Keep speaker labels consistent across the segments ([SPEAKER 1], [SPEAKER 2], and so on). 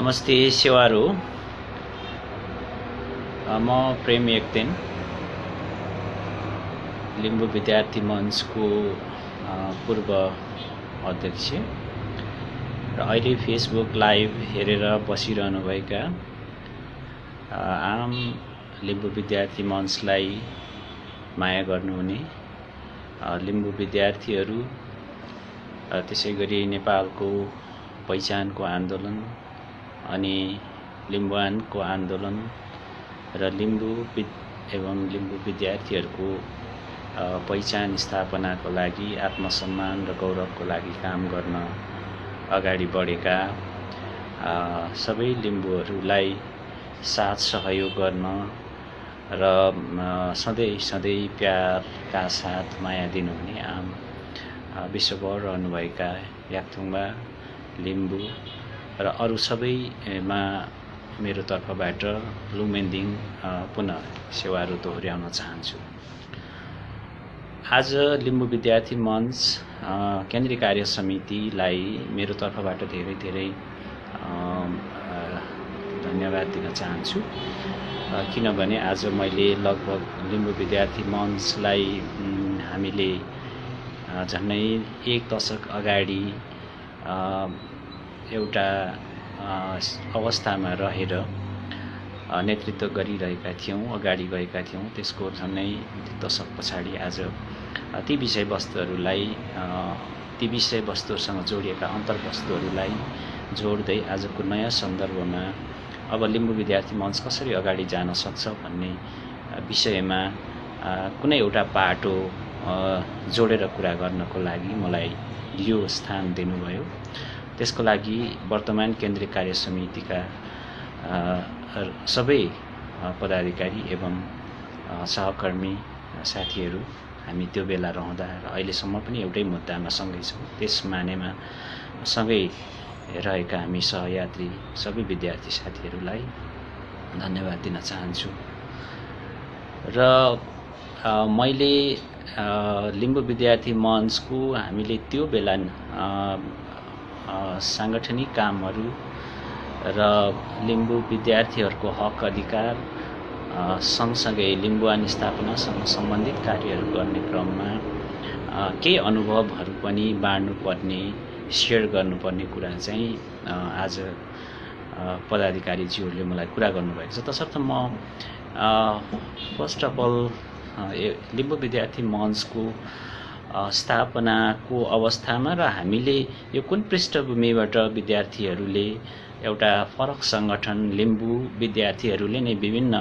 [SPEAKER 1] नमस्ते सेवारो। म प्रेम एकदेन लिम्बू विद्यार्थी मञ्चको पूर्व अध्यक्ष र अहिले फेसबुक लाइभ हेरेर बसिरहनुभएका आम लिम्बू विद्यार्थी मञ्चलाई माया गर्नुहुने लिम्बू विद्यार्थीहरू, त्यसैगरी नेपालको पहिचानको आन्दोलन अनि लिम्बुवानको आन्दोलन र लिम्बू विद्यार्थीहरूको पहिचान स्थापनाको लागि, आत्मसम्मान र गौरवको लागि काम गर्न अगाडि बढेका सबै लिम्बूहरूलाई साथ सहयोग गर्न र सधैँ प्यारका साथ माया दिनुहुने आम विश्वभर रहनुभएका याकथुङबा, लिम्बू र अरू सबैमा मेरो तर्फबाट लुमेन्दिङ पुनः सेवाहरू दोहोर्याउन चाहन्छु। आज लिम्बू विद्यार्थी मञ्च केन्द्रीय कार्य समितिलाई मेरो तर्फबाट धेरै धन्यवाद दिन चाहन्छु, किनभने आज मैले लगभग लिम्बू विद्यार्थी मञ्चलाई हामीले झन्डै 1 दशक अगाडि एउटा अवस्थामा रहेर नेतृत्व गरिरहेका थियौँ, अगाडि गएका थियौँ। त्यसको झन्डै दशक पछाडि आज ती विषयवस्तुहरूलाई, ती विषयवस्तुहरूसँग जोडिएका अन्तर्वस्तुहरूलाई जोड्दै आजको नयाँ सन्दर्भमा अब लिम्बू विद्यार्थी मञ्च कसरी अगाडि जान सक्छ भन्ने विषयमा कुनै एउटा पाटो जोडेर कुरा गर्नको लागि मलाई यो स्थान दिनुभयो। त्यसको लागि वर्तमान केन्द्रीय कार्य समितिका सबै पदाधिकारी एवं सहकर्मी साथीहरू हामी त्यो बेला रहँदा र अहिलेसम्म पनि एउटै मुद्दामा सँगै छौँ। त्यस मानेमा सँगै रहेका हामी सहयात्री सबै विद्यार्थी साथीहरूलाई धन्यवाद दिन चाहन्छु। र मैले लिम्बू विद्यार्थी मञ्चको हामीले त्यो बेला साङ्गठनिक कामहरू र लिम्बू विद्यार्थीहरूको हक अधिकार सँगसँगै लिम्बुवान स्थापनासँग सम्बन्धित कार्यहरू गर्ने क्रममा केही अनुभवहरू पनि बाँड्नुपर्ने, सेयर गर्नुपर्ने कुरा चाहिँ आज पदाधिकारीज्यूहरूले मलाई कुरा गर्नुभएको छ। तसर्थ म फर्स्ट अफ अल लिम्बू विद्यार्थी मञ्चको स्थापनाको अवस्थामा र हामीले यो कुन पृष्ठभूमिबाट विद्यार्थीहरूले एउटा फरक सङ्गठन लिम्बू विद्यार्थीहरूले नै विभिन्न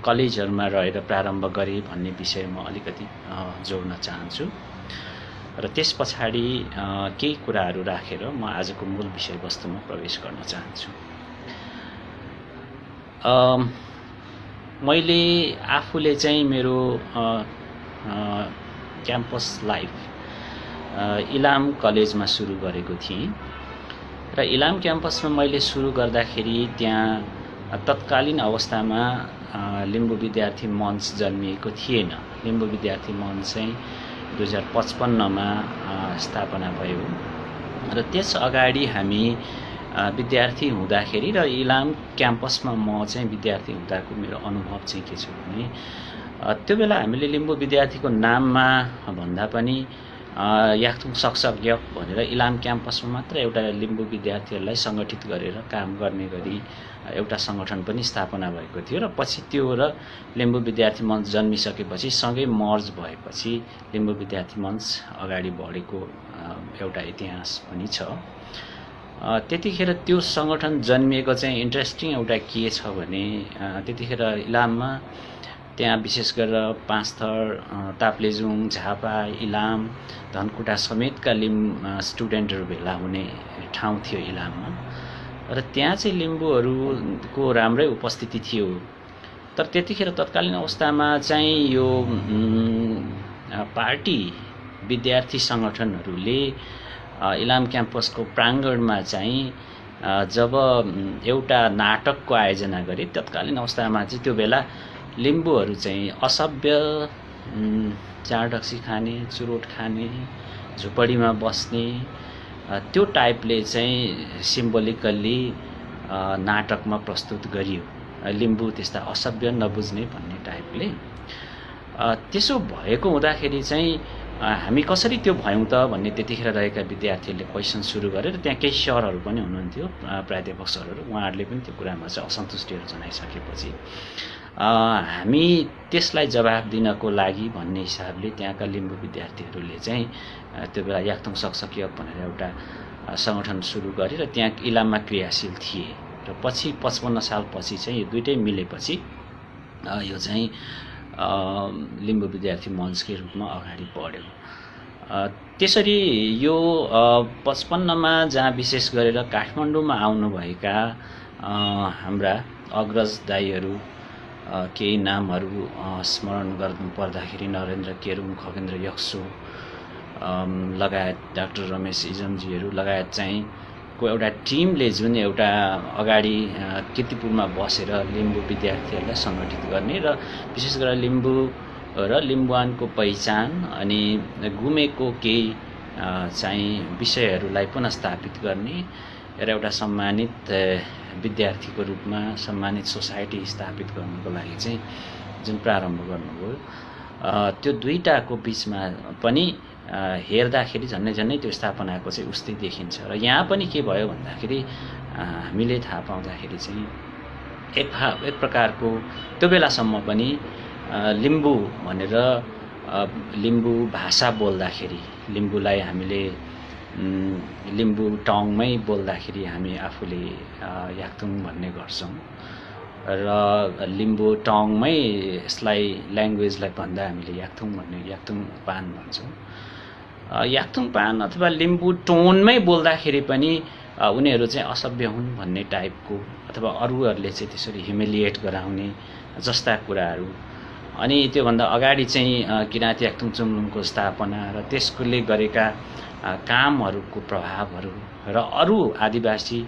[SPEAKER 1] कलेजहरूमा रहेर प्रारम्भ गरे भन्ने विषयमा अलिकति जोड्न चाहन्छु र त्यस पछाडि केही कुराहरू राखेर म आजको मूल विषयवस्तुमा प्रवेश गर्न चाहन्छु। मैले आफूले चाहिँ मेरो क्याम्पस लाइफ इलाम कलेजमा सुरु गरेको थिएँ र इलाम क्याम्पसमा मैले सुरु गर्दाखेरि त्यहाँ तत्कालीन अवस्थामा लिम्बू विद्यार्थी मञ्च जन्मिएको थिएन। लिम्बू विद्यार्थी मञ्च चाहिँ 2055मा स्थापना भयो र त्यस अगाडि हामी विद्यार्थी हुँदाखेरि र इलाम क्याम्पसमा म चाहिँ विद्यार्थी हुँदाको मेरो अनुभव चाहिँ के छ भने त्यो बेला हामीले लिम्बू विद्यार्थीको नाममा भन्दा पनि याकथुङ सक्सग्यक भनेर इलाम क्याम्पसमा मात्र एउटा लिम्बू विद्यार्थीहरूलाई सङ्गठित गरेर काम गर्ने गरी एउटा सङ्गठन पनि स्थापना भएको थियो र पछि त्यो र लिम्बू विद्यार्थी मञ्च जन्मिसकेपछि सँगै मर्ज भएपछि लिम्बू विद्यार्थी मञ्च अगाडि बढेको एउटा इतिहास पनि छ। त्यतिखेर त्यो सङ्गठन जन्मिएको चाहिँ इन्ट्रेस्टिङ एउटा के छ भने त्यतिखेर इलाममा त्यहाँ विशेष गरेर पाँचथर, ताप्लेजुङ, झापा, इलाम, धनकुटा समेतका स्टुडेन्टहरू भेला हुने ठाउँ थियो इलाममा र त्यहाँ चाहिँ लिम्बूहरूको राम्रै उपस्थिति थियो। तर त्यतिखेर तत्कालीन अवस्थामा चाहिँ यो पार्टी विद्यार्थी सङ्गठनहरूले इलाम क्याम्पसको प्राङ्गणमा चाहिँ जब एउटा नाटकको आयोजना गरे, तत्कालीन अवस्थामा चाहिँ त्यो बेला लिम्बूहरू चाहिँ असभ्य, चार रक्सी खाने, चुरोट खाने, झुपडीमा बस्ने त्यो टाइपले चाहिँ सिम्बोलिकल्ली नाटकमा प्रस्तुत गरियो, लिम्बू त्यस्ता असभ्य नबुझ्ने भन्ने टाइपले। त्यसो भएको हुँदाखेरि चाहिँ हामी कसरी त्यो भयौँ त भन्ने त्यतिखेर रहेका विद्यार्थीहरूले क्वेसन सुरु गरेर त्यहाँ केही सरहरू पनि हुनुहुन्थ्यो, प्राध्यापक सरहरू, उहाँहरूले पनि त्यो कुरामा चाहिँ असन्तुष्टिहरू जनाइसकेपछि हामी त्यसलाई जवाफ दिनको लागि भन्ने हिसाबले त्यहाँका लिम्बू विद्यार्थीहरूले चाहिँ त्यो बेला याक्थुङ सक्सकियक भनेर एउटा सङ्गठन सुरु गरे र त्यहाँ इलाममा क्रियाशील थिए र पछि 55 सालपछि चाहिँ यो दुइटै मिलेपछि यो चाहिँ लिम्बू विद्यार्थी मञ्चकै रूपमा अगाडि बढ्यो। त्यसरी यो 55मा जहाँ विशेष गरेर काठमाडौँमा आउनुभएका हाम्रा अग्रज दाईहरू केही नामहरू स्मरण गर्नु पर्दाखेरि नरेन्द्र केरुङ, खगेन्द्र यक्सो लगायत डाक्टर रमेश इजमजीहरू लगायत चाहिँ को एउटा टिमले जुन एउटा अगाडि कीर्तिपुरमा बसेर लिम्बू विद्यार्थीहरूलाई सङ्गठित गर्ने र विशेष गरेर लिम्बू र लिम्बुवानको पहिचान अनि गुमेको केही चाहिँ विषयहरूलाई पुनर्स्थापित गर्ने र एउटा सम्मानित विद्यार्थीको रूपमा सम्मानित सोसाइटी स्थापित गर्नको लागि चाहिँ जुन प्रारम्भ गर्नुभयो, त्यो दुईटाको बिचमा पनि हेर्दाखेरि झन्नै त्यो स्थापनाको चाहिँ उस्तै देखिन्छ। र यहाँ पनि के भयो भन्दाखेरि हामीले थाहा पाउँदाखेरि चाहिँ एक प्रकारको त्यो बेलासम्म पनि लिम्बू भनेर लिम्बू भाषा बोल्दाखेरि, लिम्बूलाई हामीले लिम्बू टङमै बोल्दाखेरि हामी आफूले याक्थुङ भन्ने गर्छौँ र लिम्बू टङमै यसलाई ल्याङ्ग्वेजलाई भन्दा हामीले याक्थुङ भन्ने, याक्थुङ पान भन्छौँ। याक्थुङ पान अथवा लिम्बू टोनमै बोल्दाखेरि पनि उनीहरू चाहिँ असभ्य हुन् भन्ने टाइपको अथवा अरूहरूले चाहिँ त्यसरी ह्युमिलिएट गराउने जस्ता कुराहरू। अनि त्योभन्दा अगाडि चाहिँ किराँत याक्थुङ चुम्लुङको स्थापना र त्यसले गरेका कामहरूको प्रभावहरू र अरू आदिवासी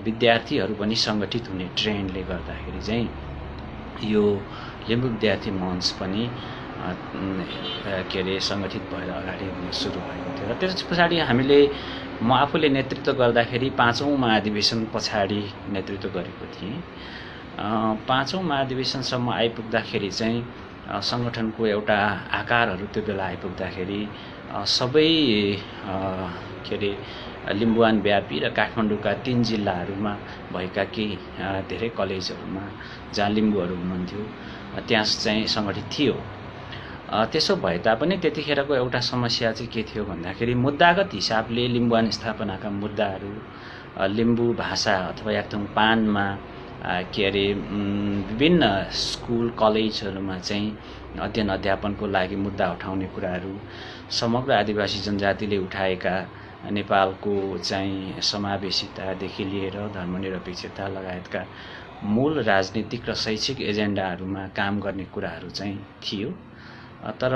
[SPEAKER 1] विद्यार्थीहरू पनि सङ्गठित हुने ट्रेन्डले गर्दाखेरि चाहिँ यो लिम्बू विद्यार्थी मञ्च पनि के अरे सङ्गठित भएर अगाडि हुन सुरु भएको थियो। र त्यस पछाडि हामीले म आफूले नेतृत्व गर्दाखेरि 5औं महाधिवेशन पछाडि नेतृत्व गरेको थिएँ। 5औं महाधिवेशनसम्म आइपुग्दाखेरि चाहिँ सङ्गठनको एउटा आकारहरू त्यो बेला आइपुग्दाखेरि सबै के अरे लिम्बुवान व्यापी र काठमाडौँका 3 जिल्लाहरूमा भएका केही धेरै कलेजहरूमा जहाँ लिम्बूहरू हुनुहुन्थ्यो त्यहाँ चाहिँ सङ्गठित थियो। त्यसो भए तापनि त्यतिखेरको एउटा समस्या चाहिँ के थियो भन्दाखेरि मुद्दागत हिसाबले लिम्बुवान स्थापनाका मुद्दाहरू लिम्बू भाषा अथवा याक्थुङ पानमा के अरे विभिन्न स्कुल कलेजहरूमा चाहिँ अध्ययन अध्यापनको लागि मुद्दा उठाउने कुराहरू, समग्र आदिवासी जनजातिले उठाएका नेपालको चाहिँ समावेशितादेखि लिएर धर्मनिरपेक्षता लगायतका मूल राजनीतिक र शैक्षिक एजेन्डाहरूमा काम गर्ने कुराहरू चाहिँ थियो। तर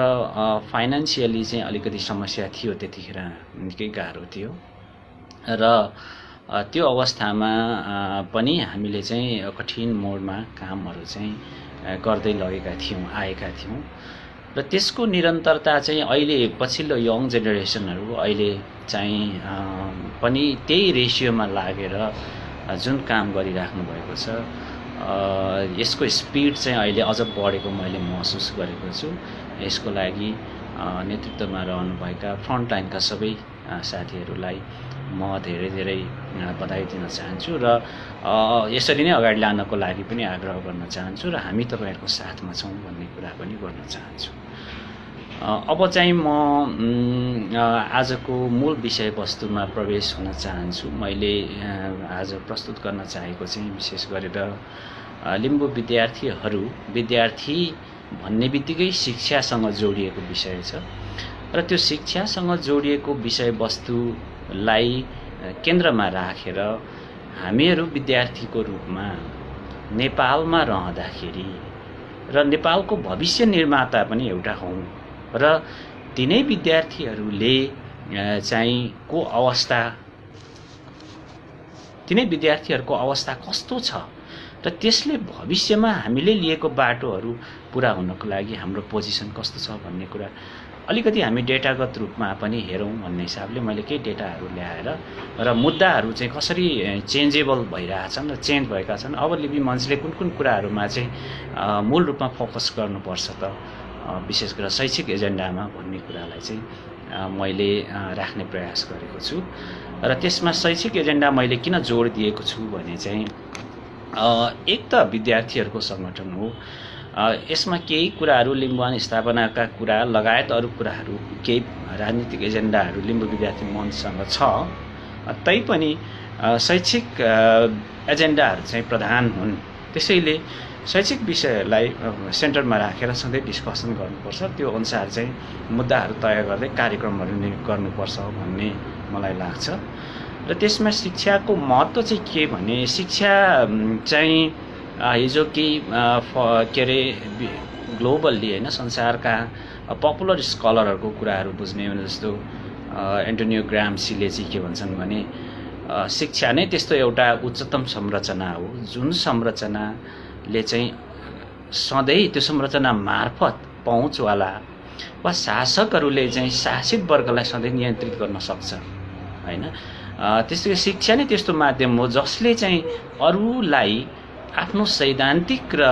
[SPEAKER 1] फाइनान्सियली चाहिँ अलिकति समस्या थियो, त्यतिखेर निकै गाह्रो थियो र त्यो अवस्थामा पनि हामीले चाहिँ कठिन मोडमा कामहरू चाहिँ गर्दै लगेका थियौँ, आएका थियौँ र त्यसको निरन्तरता चाहिँ अहिले पछिल्लो यङ जेनेरेसनहरू अहिले चाहिँ पनि त्यही रेसियोमा लागेर जुन काम गरिराख्नु भएको छ यसको स्पिड चाहिँ अहिले अझ बढेको मैले महसुस गरेको छु। यसको लागि नेतृत्वमा रहनुभएका फ्रन्टलाइनका सबै साथीहरूलाई म धेरै बधाई दिन चाहन्छु र यसरी नै अगाडि लानको लागि पनि आग्रह गर्न चाहन्छु र हामी तपाईहरुको साथमा छौं भन्ने कुरा पनि गर्न चाहन्छु। अब चाहिँ म आजको मूल विषयवस्तुमा प्रवेश हुन चाहन्छु। मैले आज प्रस्तुत गर्न चाहेको चाहिँ विशेष गरेर लिम्बू विद्यार्थी भन्ने बित्तिकै शिक्षासँग जोडिएको विषय छ र त्यो शिक्षासँग जोडिएको विषयवस्तुलाई केन्द्रमा राखेर हामीहरू विद्यार्थीको रूपमा नेपालमा रहँदाखेरि र नेपालको भविष्य निर्माता पनि एउटा हौं र तिनै विद्यार्थीहरूले चाहिँ तिनै विद्यार्थीहरूको अवस्था कस्तो छ र त्यसले भविष्यमा हामीले लिएको बाटोहरू पूरा हुनको लागि हाम्रो पोजिसन कस्तो छ भन्ने कुरा अलिकति हामी डेटागत रूपमा पनि हेरौँ भन्ने हिसाबले मैले केही डेटाहरू ल्याएर र मुद्दाहरू चाहिँ कसरी चेन्जेबल भइरहेछन् र चेन्ज भएका छन्, अब लिबी मञ्चले कुन कुन कुराहरूमा चाहिँ मूल रूपमा फोकस गर्नुपर्छ त विशेष गरेर शैक्षिक एजेन्डामा भन्ने कुरालाई चाहिँ मैले राख्ने प्रयास गरेको छु। र त्यसमा शैक्षिक एजेन्डा मैले किन जोड दिएको छु भने चाहिँ एक त विद्यार्थीहरूको सङ्गठन हो, यसमा केही कुराहरू लिम्बुवान स्थापनाका कुरा लगायत अरू कुराहरू केही राजनीतिक एजेन्डाहरू लिम्बू विद्यार्थी मञ्चसँग छ, तैपनि शैक्षिक एजेन्डाहरू चाहिँ प्रधान हुन्। त्यसैले शैक्षिक विषयहरूलाई सेन्टरमा राखेर सधैँ डिस्कसन गर्नुपर्छ, त्यो अनुसार चाहिँ मुद्दाहरू तय गर्दै कार्यक्रमहरू गर्नुपर्छ भन्ने मलाई लाग्छ। र त्यसमा शिक्षाको महत्त्व चाहिँ के भने शिक्षा चाहिँ हिजो केही के अरे ग्लोबल्ली होइन संसारका पपुलर स्कलरहरूको कुराहरू बुझ्ने भने जस्तो एन्टोनियो ग्राम्सीले चाहिँ के भन्छन् भने शिक्षा नै त्यस्तो एउटा उच्चतम संरचना हो जुन संरचनाले चाहिँ सधैँ त्यो संरचना मार्फत पहुँचवाला वा शासकहरूले चाहिँ शासित वर्गलाई सधैँ नियन्त्रित गर्न सक्छ होइन। त्यसैले शिक्षा नै त्यस्तो माध्यम हो जसले चाहिँ अरूलाई आफ्नो सैद्धान्तिक र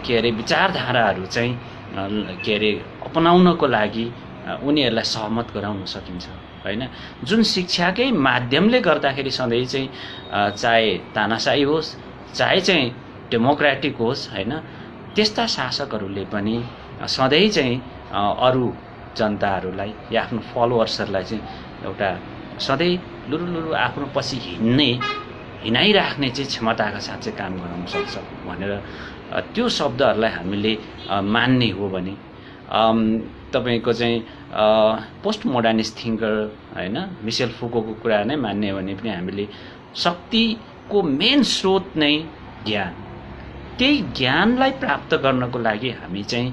[SPEAKER 1] के अरे विचारधाराहरू चाहिँ के अरे अपनाउनको लागि उनीहरूलाई सहमत गराउन सकिन्छ होइन। जुन शिक्षाकै माध्यमले गर्दाखेरि सधैँ चाहिँ चाहे तानाशाही होस् चाहे चाहिँ डेमोक्रेटिक होस् होइन, त्यस्ता शासकहरूले पनि सधैँ चाहिँ अरू जनताहरूलाई या आफ्नो फलोवर्सहरूलाई चाहिँ एउटा सधैँ लुरु आफ्नो पछि हिँडाइराख्ने चाहिँ क्षमताका साथ चाहिँ काम गराउन सक्छ भनेर त्यो शब्दहरूलाई हामीले मान्ने हो भने तपाईको चाहिँ पोस्ट मोडर्निस्ट थिङ्कर होइन मिसेल फुकोको कुरा नै मान्ने हो भने पनि हामीले शक्तिको मेन स्रोत नै ज्ञान, त्यही ज्ञानलाई प्राप्त गर्नको लागि हामी चाहिँ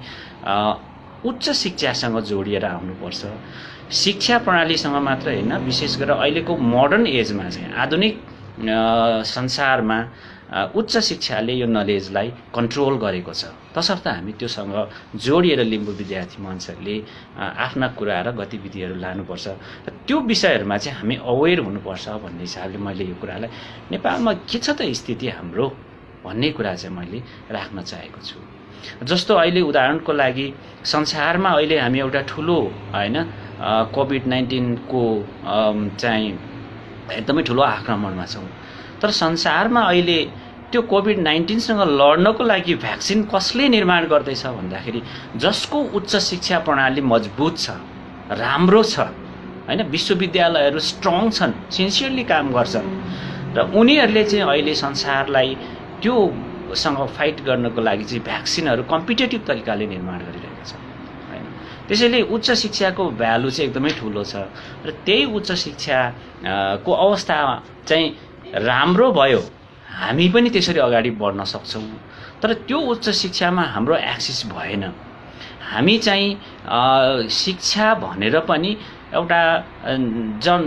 [SPEAKER 1] उच्च शिक्षासँग जोडिएर आउनुपर्छ। शिक्षा प्रणालीसँग मात्र होइन, विशेष गरेर अहिलेको मोडर्न एजमा चाहिँ आधुनिक संसारमा उच्च शिक्षाले यो नलेजलाई कन्ट्रोल गरेको छ, तसर्थ हामी त्योसँग जोडिएर लिम्बू विद्यार्थी मञ्चहरूले आफ्ना कुरा र गतिविधिहरू लानुपर्छ र त्यो विषयहरूमा चाहिँ हामी अवेर हुनुपर्छ भन्ने हिसाबले मैले यो कुरालाई नेपालमा के छ त स्थिति हाम्रो भन्ने कुरा चाहिँ मैले राख्न चाहेको छु। जस्तो अहिले उदाहरणको लागि संसारमा अहिले हामी एउटा ठुलो होइन कोभिड-19 को चाहिँ एकदमै ठुलो आक्रमणमा छौँ, तर संसारमा अहिले त्यो कोभिड-19 सँग लड्नको लागि भ्याक्सिन कसले निर्माण गर्दैछ भन्दाखेरि जसको उच्च शिक्षा प्रणाली मजबुत छ, राम्रो छ होइन, विश्वविद्यालयहरू स्ट्रङ छन्, सिन्सियरली काम गर्छन् र उनीहरूले चाहिँ अहिले संसारलाई त्योसँग फाइट गर्नको लागि चाहिँ भ्याक्सिनहरू कम्पिटेटिभ तरिकाले निर्माण गरिरहेका छन् होइन। त्यसैले उच्च शिक्षाको भ्यालु चाहिँ एकदमै ठुलो छ र त्यही उच्च शिक्षाको अवस्था चाहिँ राम्रो भयो हामी पनि त्यसरी अगाडि बढ्न सक्छौँ। तर त्यो उच्च शिक्षामा हाम्रो एक्सेस भएन, हामी चाहिँ शिक्षा भनेर पनि एउटा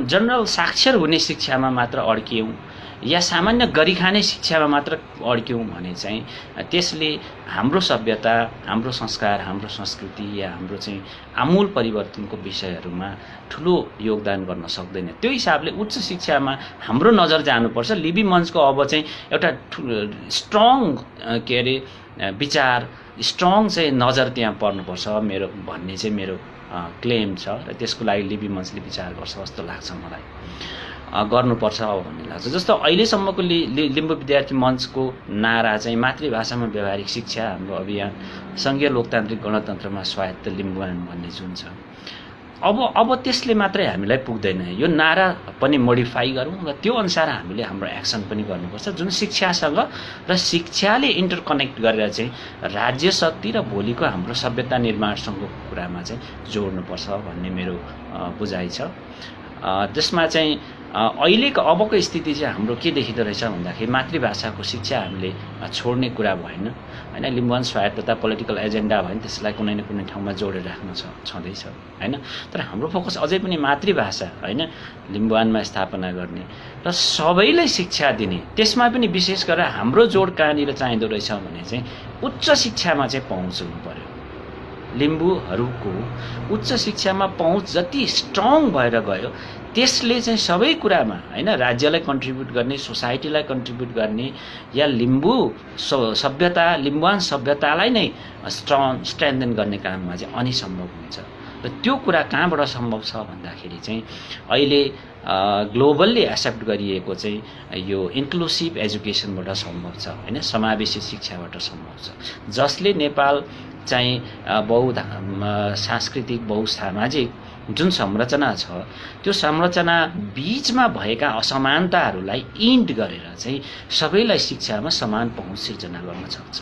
[SPEAKER 1] जनरल साक्षर हुने शिक्षामा मात्र अड्कियौँ या सामान्य गरिखाने शिक्षामा मात्र अड्क्यौँ भने चाहिँ त्यसले हाम्रो सभ्यता, हाम्रो संस्कार, हाम्रो संस्कृति या हाम्रो चाहिँ आमूल परिवर्तनको विषयहरूमा ठुलो योगदान गर्न सक्दैन। त्यो हिसाबले उच्च शिक्षामा हाम्रो नजर जानुपर्छ। लिबी मञ्चको अब चाहिँ एउटा स्ट्रङ के अरे विचार, स्ट्रङ चाहिँ नजर त्यहाँ पर्नुपर्छ मेरो भन्ने चाहिँ मेरो क्लेम छ र त्यसको लागि लिबी मञ्चले विचार गर्छ जस्तो लाग्छ मलाई, गर्नुपर्छ भन्ने लाग्छ। जस्तो अहिलेसम्मको लिम्बू विद्यार्थी मञ्चको नारा चाहिँ मातृभाषामा व्यावहारिक शिक्षा हाम्रो अभियान, सङ्घीय लोकतान्त्रिक गणतन्त्रमा स्वायत्त लिम्बुवान भन्ने जुन छ, अब त्यसले मात्रै हामीलाई पुग्दैन। यो नारा पनि मोडिफाई गरौँ र त्यो अनुसार हामीले हाम्रो एक्सन पनि गर्नुपर्छ जुन शिक्षासँग र शिक्षाले इन्टरकनेक्ट गरेर चाहिँ राज्य शक्ति र भोलिको हाम्रो सभ्यता निर्माणसँगको कुरामा चाहिँ जोड्नुपर्छ भन्ने मेरो बुझाइ छ। त्यसमा चाहिँ अहिलेको अबको स्थिति चाहिँ हाम्रो के देखिँदो रहेछ भन्दाखेरि मातृभाषाको शिक्षा हामीले छोड्ने कुरा भएन होइन। लिम्बुवान स्वायत्तता पोलिटिकल एजेन्डा भयो भने त्यसलाई कुनै न कुनै ठाउँमा जोडेर राख्न छँदैछ होइन। तर हाम्रो फोकस अझै पनि मातृभाषा होइन लिम्बुवानमा स्थापना गर्ने र सबैलाई शिक्षा दिने, त्यसमा पनि विशेष गरेर हाम्रो जोड कहाँनिर चाहिँदो रहेछ भने चाहिँ उच्च शिक्षामा चाहिँ पहुँच हुनु पर्यो लिम्बूहरूको उच्च शिक्षामा पहुँच जति स्ट्रङ भएर गयो त्यसले चाहिँ सबै कुरामा हैन राज्यलाई कन्ट्रिब्युट गर्ने, सोसाइटीलाई कन्ट्रिब्युट गर्ने या लिम्बू सभ्यता, लिम्बुवान सभ्यतालाई नै स्ट्रेन्थन गर्ने काममा चाहिँ अनि सम्भव हुन्छ। र त्यो कुरा कहाँबाट सम्भव छ भन्दाखेरि चाहिँ अहिले ग्लोबल्ली एक्सेप्ट गरिएको चाहिँ यो इन्क्लुसिभ एजुकेसनबाट सम्भव छ हैन, समावेशी शिक्षाबाट सम्भव छ, जसले नेपाल चाहिँ सांस्कृतिक बहुसामाजिक जुन संरचना छ त्यो संरचना बीचमा भएका असमानताहरूलाई इन्ड गरेर चाहिँ सबैलाई शिक्षामा समान पहुँच सिर्जना गर्न सक्छ।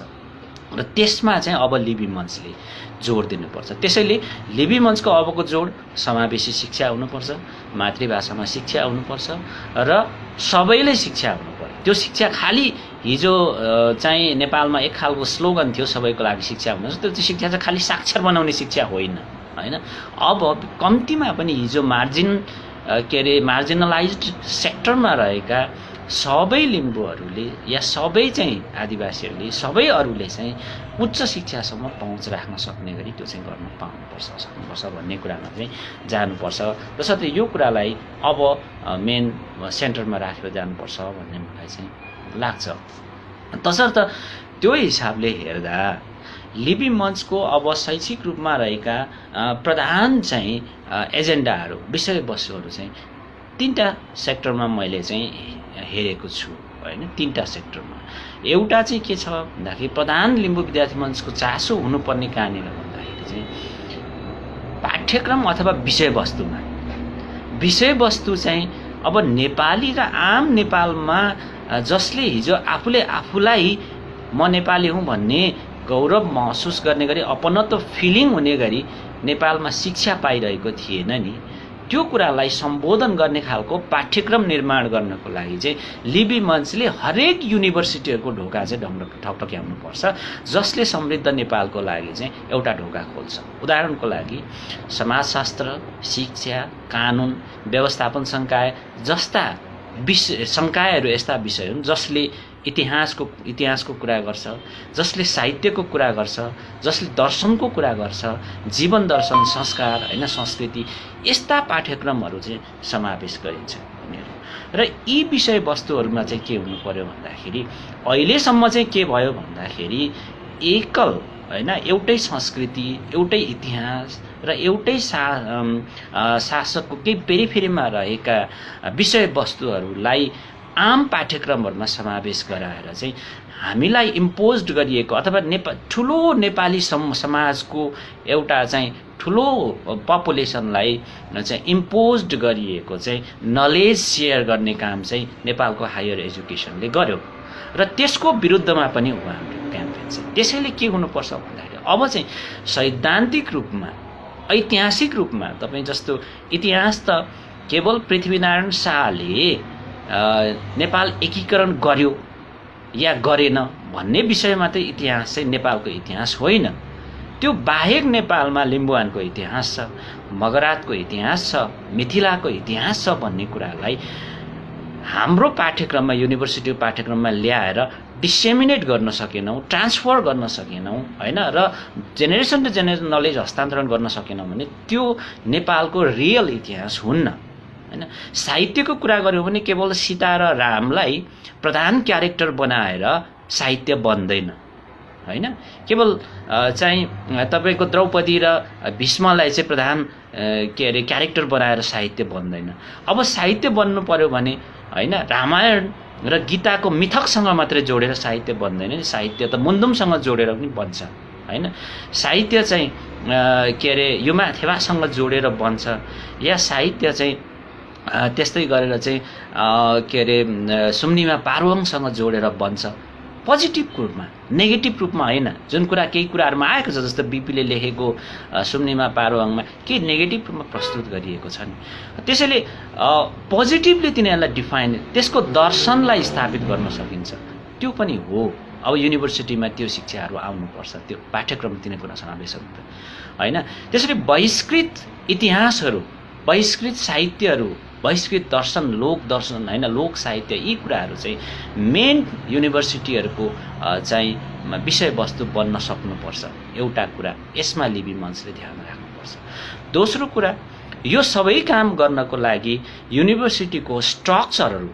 [SPEAKER 1] र त्यसमा चाहिँ अब लिबी मञ्चले जोड दिनुपर्छ। त्यसैले लिबी मञ्चको अबको जोड समावेशी शिक्षा हुनुपर्छ, मातृभाषामा शिक्षा हुनुपर्छ र सबैले शिक्षा हुनुपर्छ। त्यो शिक्षा खाली हिजो चाहिँ नेपालमा एक खालको स्लोगन थियो सबैको लागि शिक्षा हुनुपर्छ, त्यो शिक्षा चाहिँ खाली साक्षर बनाउने शिक्षा होइन हैन। अब कम्तीमा पनि हिजो मार्जिनलाइज्ड सेक्टरमा रहेका सबै लिम्बूहरूले या सबै चाहिँ आदिवासीहरूले सबै अरूले चाहिँ उच्च शिक्षासम्म पहुँच राख्न सक्ने गरी त्यो चाहिँ गर्न पाउनुपर्छ, सक्नुपर्छ भन्ने कुरामा चाहिँ जानुपर्छ। त्यसर्थ यो कुरालाई अब मेन सेन्टरमा राखेर जानुपर्छ भन्ने मलाई चाहिँ लाग्छ। तसर्थ त्यो हिसाबले हेर्दा लिबी मञ्चको अब शैक्षिक रूपमा रहेका प्रधान चाहिँ एजेन्डाहरू, विषयवस्तुहरू चाहिँ तीनटा सेक्टरमा मैले चाहिँ हेरेको छु हैन। तीनटा सेक्टरमा एउटा चाहिँ के छ भन्दाखेरि प्रधान लिम्बू विद्यार्थी मञ्चको चासो हुनुपर्ने कहाँनिर भन्दाखेरि चाहिँ पाठ्यक्रम अथवा विषयवस्तुमा। विषयवस्तु चाहिँ अब नेपाली र आम नेपालमा जसले हिजो आफूले आफूलाई म नेपाली हुँ भन्ने गौरव महसुस गर्ने गरी अपनत्व फिलिङ हुने गरी नेपालमा शिक्षा पाइरहेको थिएन नि, त्यो कुरालाई सम्बोधन गर्ने खालको पाठ्यक्रम निर्माण गर्नको लागि चाहिँ लिबी मञ्चले हरेक युनिभर्सिटीहरूको ढोका चाहिँ ठकठक्याउनुपर्छ, जसले समृद्ध नेपालको लागि चाहिँ एउटा ढोका खोल्छ। उदाहरणको लागि समाजशास्त्र, शिक्षा, कानुन, व्यवस्थापन संकाय जस्ता संकायहरू यस्ता विषय हुन् जसले इतिहासको कुरा गर्छ, जसले साहित्यको कुरा गर्छ, जसले दर्शनको कुरा गर्छ, जीवन दर्शन, संस्कार हैन, संस्कृति, यस्ता पाठ्यक्रमहरू चाहिँ समावेश गरिन्छ र यी विषयवस्तुहरूमा चाहिँ के हुनु पर्यो भन्दाखेरि अहिलेसम्म चाहिँ के भयो भन्दाखेरि एकल हैन एउटै संस्कृति, एउटै इतिहास र एउटै शासकको केही पेरिफेरीमा रहेका विषयवस्तुहरूलाई आम पाठ्यक्रमहरूमा समावेश गराएर चाहिँ हामीलाई इम्पोज्ड गरिएको अथवा ठुलो नेपाली समाजको एउटा चाहिँ ठुलो पपुलेसनलाई चाहिँ इम्पोज्ड गरिएको चाहिँ नलेज सेयर गर्ने काम चाहिँ नेपालको हायर एजुकेसनले गर्यो र त्यसको विरुद्धमा पनि हो हाम्रो क्याम्पेन चाहिँ। त्यसैले के हुनुपर्छ भन्दाखेरि अब चाहिँ सैद्धान्तिक रूपमा, ऐतिहासिक रूपमा तपाईँ जस्तो इतिहास त केवल पृथ्वीनारायण शाहले नेपाल एकीकरण गर्यो या गरेन भन्ने विषयमा चाहिँ इतिहास चाहिँ नेपालको इतिहास होइन। त्यो बाहेक नेपालमा लिम्बुवानको इतिहास छ, मगरातको इतिहास छ, मिथिलाको इतिहास छ भन्ने कुरालाई हाम्रो पाठ्यक्रममा, युनिभर्सिटी पाठ्यक्रममा ल्याएर डिसेमिनेट गर्न सकेनौँ, ट्रान्सफर गर्न सकेनौँ हैन, र जेनेरेसन टु जेनेरेसन नलेज हस्तान्तरण गर्न सकेनौँ भने त्यो नेपालको रियल इतिहास हुन्न हैन। साहित्यको कुरा गर्यो भने केवल सीता र रामलाई प्रधान क्यारेक्टर बनाएर साहित्य बन्दैन हैन। केवल चाहिँ तपाईको द्रौपदी र भीष्मलाई चाहिँ प्रधान क्यारेक्टर बनाएर साहित्य बन्दैन। अब साहित्य बन्नु पर्यो भने हैन रामायण र गीताको मिथकसँग मात्रै जोडेर साहित्य बन्दैन नि, साहित्य त मुन्दुमसँग जोडेर पनि बन्छ हैन। साहित्य चाहिँ युमा थेवासँग जोडेर बन्छ या साहित्य चाहिँ त्यस्तै गरेर चाहिँ सुम्निमा पारुवाङसँग जोडेर बन्छ, पोजिटिभ रूपमा, नेगेटिभ रूपमा होइन। जुन कुरा केही कुराहरूमा आएको छ जस्तो बिपीले लेखेको सुम्निमा पारुवाङमा केही नेगेटिभ रूपमा प्रस्तुत गरिएको छ नि, त्यसैले पोजिटिभली तिनीहरूलाई डिफाइन, त्यसको दर्शनलाई स्थापित गर्न सकिन्छ। त्यो पनि हो अब युनिभर्सिटीमा त्यो शिक्षाहरू आउनुपर्छ, त्यो पाठ्यक्रम तिनीहरूको समावेश हुन्छ हैन। त्यसरी बहिष्कृत इतिहासहरू, बहिष्कृत साहित्यहरू बहिष्कृत दर्शन, लोक दर्शन होइन, लोक साहित्य, यी कुराहरू चाहिँ मेन युनिभर्सिटीहरूको चाहिँ विषयवस्तु बन्न सक्नुपर्छ। एउटा कुरा यसमा लिबी मञ्चले ध्यान राख्नुपर्छ। दोस्रो कुरा, यो सबै काम गर्नको लागि युनिभर्सिटीको स्ट्रक्चरहरू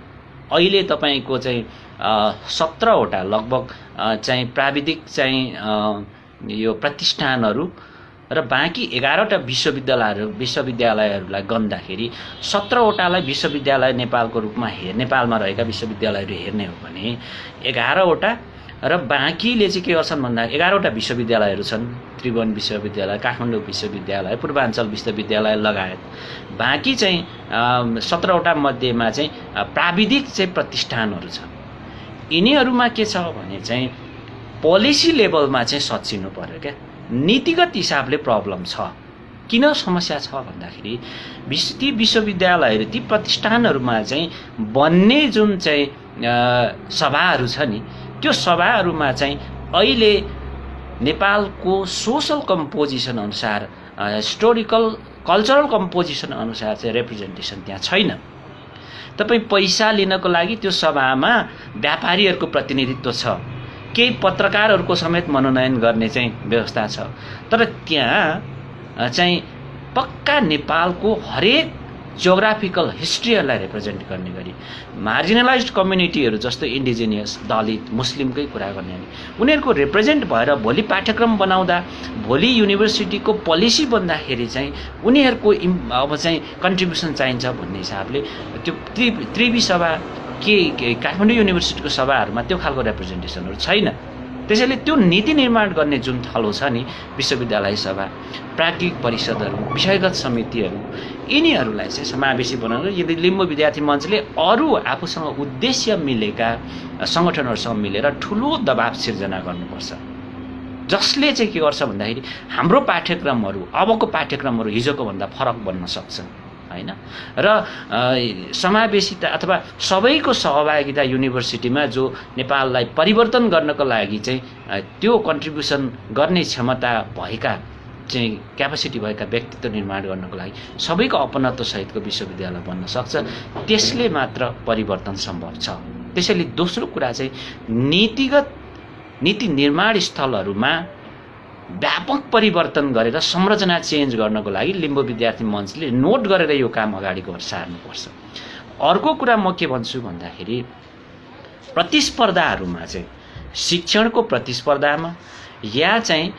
[SPEAKER 1] अहिले तपाईँको चाहिँ 17वटा लगभग चाहिँ प्राविधिक चाहिँ यो प्रतिष्ठानहरू र बाँकी 11वटा विश्वविद्यालयहरूलाई गन्दाखेरि 17वटालाई विश्वविद्यालय नेपालको रूपमा नेपालमा रहेका विश्वविद्यालयहरू हेर्ने हो भने 11वटा र बाँकीले चाहिँ के गर्छन् भन्दा 11वटा विश्वविद्यालयहरू छन्। त्रिभुवन विश्वविद्यालय, काठमाडौँ विश्वविद्यालय, पूर्वाञ्चल विश्वविद्यालय लगायत बाँकी चाहिँ 17वटा मध्येमा चाहिँ प्राविधिक चाहिँ प्रतिष्ठानहरू छन्। यिनीहरूमा के छ भने चाहिँ पोलिसी लेभलमा चाहिँ सचिनु पर्यो क्या, नीतिगत हिसाबले प्रब्लम छ। किन समस्या छ भन्दाखेरि ती विश्वविद्यालयहरू, ती प्रतिष्ठानहरूमा चाहिँ बन्ने जुन चाहिँ सभाहरू छ नि, त्यो सभाहरूमा चाहिँ अहिले नेपालको सोसल कम्पोजिसन अनुसार, हिस्टोरिकल कल्चरल कम्पोजिसन अनुसार चाहिँ रिप्रेजेन्टेसन त्यहाँ छैन। तपाईँ पैसा लिनको लागि त्यो सभामा व्यापारीहरूको प्रतिनिधित्व छ, केही पत्रकारहरूको समेत मनोनयन गर्ने चाहिँ व्यवस्था छ, तर त्यहाँ चाहिँ पक्का नेपालको हरेक जियोग्राफिकल हिस्ट्रीहरूलाई रिप्रेजेन्ट गर्ने गरी मार्जिनलाइज्ड कम्युनिटीहरू जस्तो इन्डिजिनियस, दलित, मुस्लिमकै कुरा गर्ने हो भने उनीहरूको रिप्रेजेन्ट भएर भोलि पाठ्यक्रम बनाउँदा, भोलि युनिभर्सिटीको पोलिसी बन्दाखेरि चाहिँ उनीहरूको अब चाहिँ कन्ट्रिब्युसन चाहिन्छ भन्ने हिसाबले त्यो त्रिवी सभा के काठमाडौँ युनिभर्सिटीको सभाहरूमा त्यो खालको रिप्रेजेन्टेसनहरू छैन। त्यसैले त्यो नीति निर्माण गर्ने जुन थलो छ नि, विश्वविद्यालय सभा, प्राज्ञिक परिषदहरू, विषयगत समितिहरू, यिनीहरूलाई चाहिँ समावेशी बनाउनु। यदि लिम्बू विद्यार्थी मञ्चले अरू आफूसँग उद्देश्य मिलेका सङ्गठनहरूसँग मिलेर ठुलो दबाव सिर्जना गर्नुपर्छ, जसले चाहिँ के गर्छ भन्दाखेरि हाम्रो पाठ्यक्रमहरू, अबको पाठ्यक्रमहरू हिजोको भन्दा फरक बन्न सक्छ होइन। र समावेशिता अथवा सबैको सहभागिता युनिभर्सिटीमा जो नेपाललाई परिवर्तन गर्नको लागि चाहिँ त्यो कन्ट्रिब्युसन गर्ने क्षमता भएका चाहिँ क्यापेसिटी भएका व्यक्तित्व निर्माण गर्नको लागि सबैको अपनत्व सहितको विश्वविद्यालय बन्न सक्छ। त्यसले मात्र परिवर्तन सम्भव छ। त्यसैले दोस्रो कुरा चाहिँ नीति निर्माण स्थलहरूमा व्यापक परिवर्तन गरेर संरचना चेन्ज गर्नको लागि लिम्बू विद्यार्थी मञ्चले नोट गरेर यो काम अगाडि सार्नुपर्छ। अर्को कुरा म के भन्छु भन्दाखेरि प्रतिस्पर्धाहरूमा चाहिँ शिक्षणको प्रतिस्पर्धामा या चाहिँ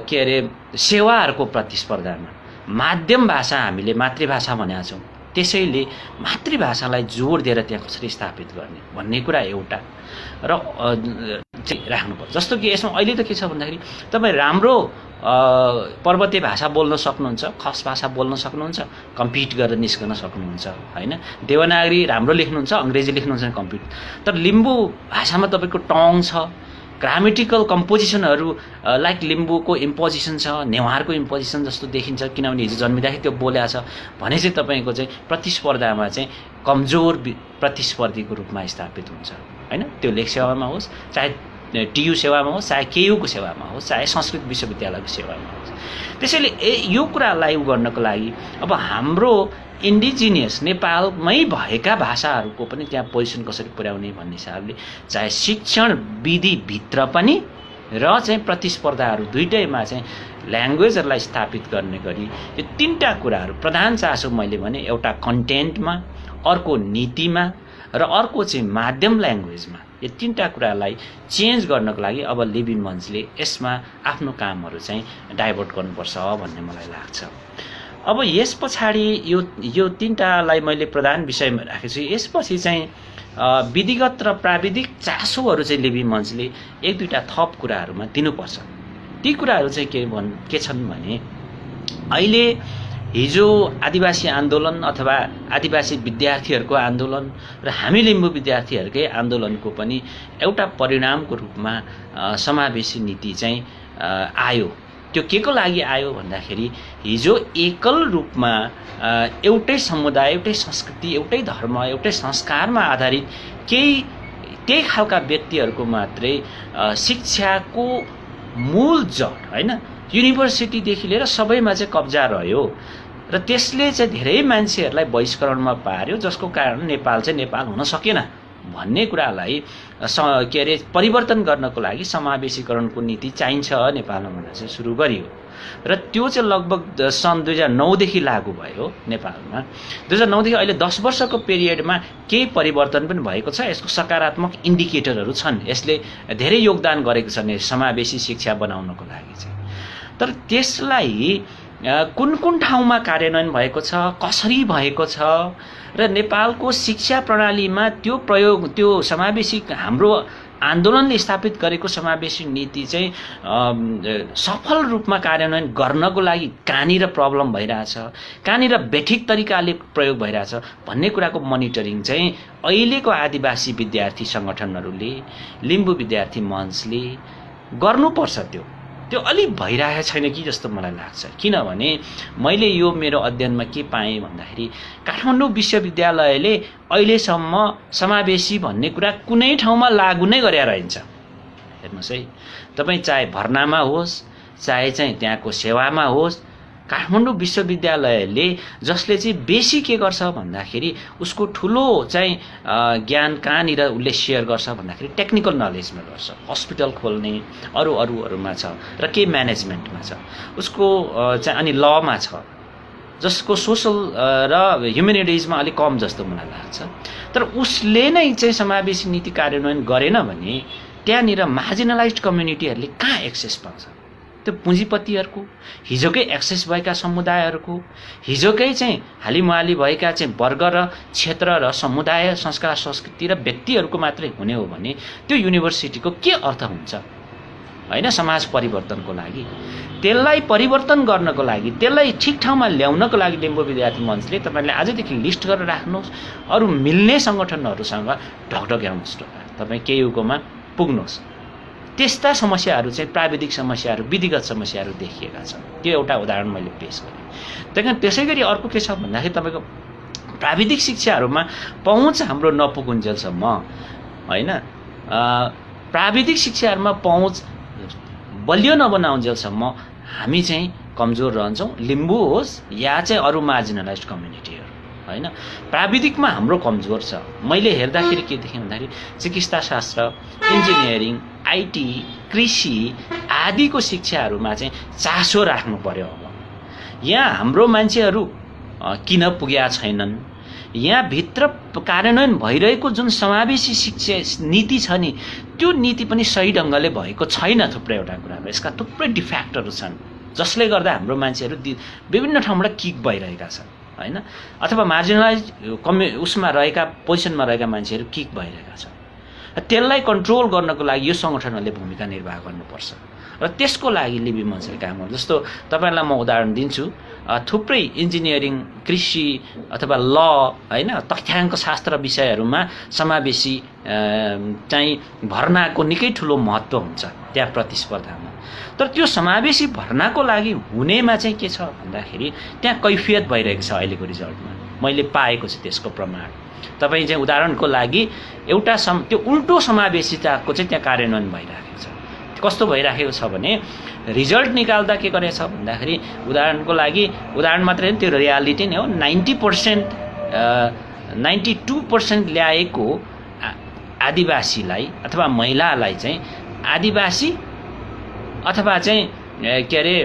[SPEAKER 1] के अरे सेवाहरूको प्रतिस्पर्धामा माध्यम भाषा हामीले मातृभाषा भनेका छौँ, त्यसैले मातृभाषालाई जोड दिएर त्यहाँ कसरी स्थापित गर्ने भन्ने कुरा एउटा र राख्नुपर्छ। जस्तो कि यसमा अहिले त के छ भन्दाखेरि तपाईँ राम्रो पर्वतीय भाषा बोल्न सक्नुहुन्छ, खस भाषा बोल्न सक्नुहुन्छ, कम्पिट गरेर निस्कन सक्नुहुन्छ होइन। देवनागरी राम्रो लेख्नुहुन्छ, अङ्ग्रेजी लेख्नुहुन्छ कम्पिट। तर लिम्बू भाषामा तपाईँको टङ छ, ग्रामेटिकल कम्पोजिसनहरू लाइक लिम्बूको इम्पोजिसन छ, नेवारको इम्पोजिसन जस्तो देखिन्छ, किनभने हिजो जन्मिँदाखेरि त्यो बोल्या छ भने चाहिँ तपाईँको चाहिँ प्रतिस्पर्धामा चाहिँ कमजोर प्रतिस्पर्धीको रूपमा स्थापित हुन्छ होइन। त्यो लेख सेवामा होस्, चाहे टियु सेवामा होस्, चाहे केयुको सेवामा होस्, चाहे संस्कृत विश्वविद्यालयको सेवामा होस्। त्यसैले यो कुरालाई गर्नको लागि अब हाम्रो इन्डिजिनियस नेपालमै भएका भाषाहरूको पनि त्यहाँ पोजिसन कसरी पुर्याउने भन्ने हिसाबले चाहे शिक्षण विधिभित्र पनि र चाहिँ प्रतिस्पर्धाहरू दुइटैमा चाहिँ ल्याङ्ग्वेजहरूलाई स्थापित गर्ने गरी यो तीनटा कुराहरू प्रधान चासो मैले भने, एउटा कन्टेन्टमा, अर्को नीतिमा र अर्को चाहिँ माध्यम ल्याङ्ग्वेजमा। यो तीनटा कुरालाई चेन्ज गर्नको लागि अब लिबी मञ्चले यसमा आफ्नो कामहरू चाहिँ डाइभर्ट गर्नुपर्छ भन्ने मलाई लाग्छ। अब यस पछाडि यो तीनटालाई मैले प्रधान विषयमा राखेको छु। यसपछि चाहिँ विधिगत र प्राविधिक चासोहरू चाहिँ लिबी मञ्चले एक दुईवटा थप कुराहरूमा दिनुपर्छ। ती कुराहरू चाहिँ के छन् भने अहिले हिजो आदिवासी आन्दोलन अथवा आदिवासी विद्यार्थीहरूको आन्दोलन र हामी लिम्बू विद्यार्थीहरूकै आन्दोलनको पनि एउटा परिणामको रूपमा समावेशी नीति चाहिँ आयो। त्यो के को लागि आयो भन्दाखेरि हिजो एकल रूपमा एउटै समुदाय, एउटै संस्कृति, एउटै धर्म, एउटै संस्कारमा आधारित त्यही खालका व्यक्तिहरूको मात्रै शिक्षाको मूल जड होइन, युनिभर्सिटीदेखि लिएर सबैमा चाहिँ कब्जा रह्यो। र त्यसले चाहिँ धेरै मान्छेहरूलाई बहिष्करणमा पार्यो, जसको कारण नेपाल चाहिँ नेपाल हुन सकेन भन्ने कुरालाई के अरे परिवर्तन गर्नको लागि समावेशीकरणको नीति चाहिन्छ नेपालमा भनेर चाहिँ सुरु गरियो। र त्यो चाहिँ लगभग सन् 2009 देखि लागू भयो नेपालमा। 2009 देखि अहिले 10 वर्षको पिरियडमा केही परिवर्तन पनि भएको छ। यसको सकारात्मक इन्डिकेटरहरू छन्, यसले धेरै योगदान गरेको छ समावेशी शिक्षा बनाउनको लागि चाहिँ। तर त्यसलाई कुन कुन ठाउँमा कार्यान्वयन भएको छ, कसरी भएको छ र नेपालको शिक्षा प्रणालीमा त्यो प्रयोग, त्यो समावेशी हाम्रो आन्दोलनले स्थापित गरेको समावेशी नीति चाहिँ सफल रूपमा कार्यान्वयन गर्नको लागि कहाँनिर प्रब्लम भइरहेछ, कहाँनिर बेठिक तरिकाले प्रयोग भइरहेछ भन्ने कुराको मोनिटरिङ चाहिँ अहिलेको आदिवासी विद्यार्थी सङ्गठनहरूले, लिम्बू विद्यार्थी मञ्चले गर्नुपर्छ। त्यो अलि भइरहेको छैन कि जस्तो मलाई लाग्छ। किनभने मैले यो मेरो अध्ययनमा के पाएँ भन्दाखेरि काठमाडौँ विश्वविद्यालयले अहिलेसम्म समावेशी भन्ने कुरा कुनै ठाउँमा लागू नै गरेर रहन्छ। हेर्नुहोस् है, तपाईँ चाहे भर्नामा होस्, चाहे चाहिँ त्यहाँको सेवामा होस्, काठमाडौँ विश्वविद्यालयले जसले चाहिँ बेसी के गर्छ भन्दाखेरि उसको ठुलो चाहिँ ज्ञान कहाँनिर उसले सेयर गर्छ भन्दाखेरि टेक्निकल नलेजमा गर्छ। हस्पिटल खोल्ने अरूमा छ र केही म्यानेजमेन्टमा छ उसको चाहिँ, अनि लमा छ, जसको सोसल र ह्युमेनिटिजमा अलिक कम जस्तो मलाई लाग्छ। तर उसले नै चाहिँ समावेशी नीति कार्यान्वयन गरेन भने त्यहाँनिर मार्जिनलाइज्ड कम्युनिटीहरूले कहाँ एक्सेस पाउँछ? त्यो पुँजीपतिहरूको, हिजोकै एक्सेस भएका समुदायहरूको, हिजोकै चाहिँ हालिमुहाली भएका चाहिँ वर्ग र क्षेत्र र समुदाय, संस्कार, संस्कृति र व्यक्तिहरूको मात्रै हुने हो भने त्यो युनिभर्सिटीको के अर्थ हुन्छ होइन? समाज परिवर्तनको लागि, त्यसलाई परिवर्तन गर्नको लागि, त्यसलाई ठिक ठाउँमा ल्याउनको लागि लिम्बू विद्यार्थी मञ्चले तपाईँले आजदेखि लिस्ट गरेर राख्नुहोस्, अरू मिल्ने सङ्गठनहरूसँग ढकढक्याउनुहोस्, तपाईँ केयुकोमा पुग्नुहोस्। त्यस्ता समस्याहरू चाहिँ प्राविधिक समस्याहरू, विधिगत समस्याहरू देखिएका छन्। त्यो एउटा उदाहरण मैले पेश गरेँ। त्यही त्यसै गरी अर्को के छ भन्दाखेरि तपाईँको प्राविधिक शिक्षाहरूमा पहुँच हाम्रो नपुगुन्जेलसम्म होइन, प्राविधिक शिक्षाहरूमा पहुँच बलियो नबनाउन्जेलसम्म हामी चाहिँ कमजोर रहन्छौँ, लिम्बू होस् या चाहिँ अरू मार्जिनलाइज्ड कम्युनिटीहरू होइन। प्राविधिकमा हाम्रो कमजोर छ। मैले हेर्दाखेरि के देखेँ भन्दाखेरि चिकित्सा शास्त्र, इन्जिनियरिङ, आइटी, कृषि आदिको शिक्षाहरूमा चाहिँ चासो राख्नु पर्यो। अब यहाँ हाम्रो मान्छेहरू किन पुगेका छैनन्, यहाँभित्र कार्यान्वयन भइरहेको जुन समावेशी शिक्षा नीति छ नि, त्यो नीति पनि सही ढङ्गले भएको छैन। थुप्रै एउटा कुराहरू, यसका थुप्रै डिफेक्टहरू छन् जसले गर्दा हाम्रो मान्छेहरू विभिन्न ठाउँबाट किक भइरहेका छन् होइन, अथवा मार्जिनलाइज उसमा रहेका पोजिसनमा रहेका मान्छेहरू किक भइरहेका छन्। त्यसलाई कन्ट्रोल गर्नको लागि यो सङ्गठनहरूले भूमिका निर्वाह गर्नुपर्छ र त्यसको लागि लिबी मञ्चले काम गर्छ। जस्तो तपाईँहरूलाई म उदाहरण दिन्छु, थुप्रै इन्जिनियरिङ, कृषि अथवा ल होइन, तथ्याङ्क शास्त्र विषयहरूमा समावेशी चाहिँ भर्नाको निकै ठुलो महत्त्व हुन्छ त्यहाँ प्रतिस्पर्धामा। तर त्यो समावेशी भर्नाको लागि हुनेमा चाहिँ के छ भन्दाखेरि त्यहाँ कैफियत भइरहेको छ। अहिलेको रिजल्टमा मैले पाएको छु त्यसको प्रमाण। तपाईँ चाहिँ उदाहरणको लागि एउटा त्यो उल्टो समावेशिताको चाहिँ त्यहाँ कार्यान्वयन भइरहेको छ। कस्तो भइराखेको छ भने रिजल्ट निकाल्दा के गरेछ भन्दाखेरि उदाहरणको लागि, उदाहरण मात्रै होइन त्यो रियालिटी नै हो, 92% ल्याएको आदिवासीलाई अथवा महिलालाई चाहिँ आदिवासी अथवा चाहिँ के अरे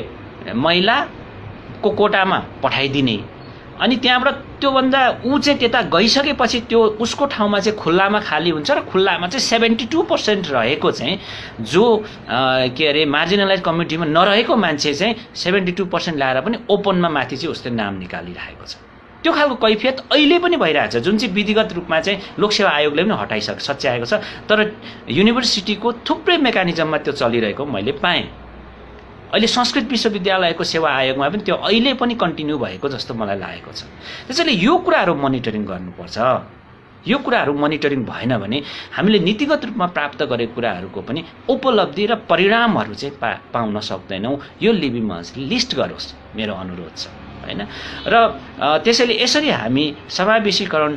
[SPEAKER 1] महिलाको कोटामा पठाइदिने, अनि त्यहाँबाट त्योभन्दा ऊ चाहिँ त्यता गइसकेपछि त्यो उसको ठाउँमा चाहिँ खुल्लामा खाली हुन्छ र खुल्लामा चाहिँ 72% रहेको चाहिँ जो के अरे मार्जिनलाइज कम्युनिटीमा नरहेको मान्छे चाहिँ 72% ल्याएर पनि ओपनमा माथि चाहिँ उसले नाम निकालिरहेको छ। त्यो खालको कैफियत अहिले पनि भइरहेछ, जुन चाहिँ विधिगत रूपमा चाहिँ लोकसेवा आयोगले पनि सच्याएको छ। तर युनिभर्सिटीको थुप्रै मेकानिजममा त्यो चलिरहेको मैले पाएँ। अहिले संस्कृत विश्वविद्यालयको सेवा आयोगमा पनि त्यो अहिले पनि कन्टिन्यू भएको जस्तो मलाई लागेको छ। त्यसैले यो कुराहरू मोनिटरिङ गर्नुपर्छ। यो कुराहरू मोनिटरिङ भएन भने हामीले नीतिगत रूपमा प्राप्त गरेको कुराहरूको पनि उपलब्धि र परिणामहरू चाहिँ पाउन सक्दैनौँ। यो लिबी मञ्चले लिस्ट गरोस्, मेरो अनुरोध छ होइन। र त्यसैले यसरी हामी समावेशीकरण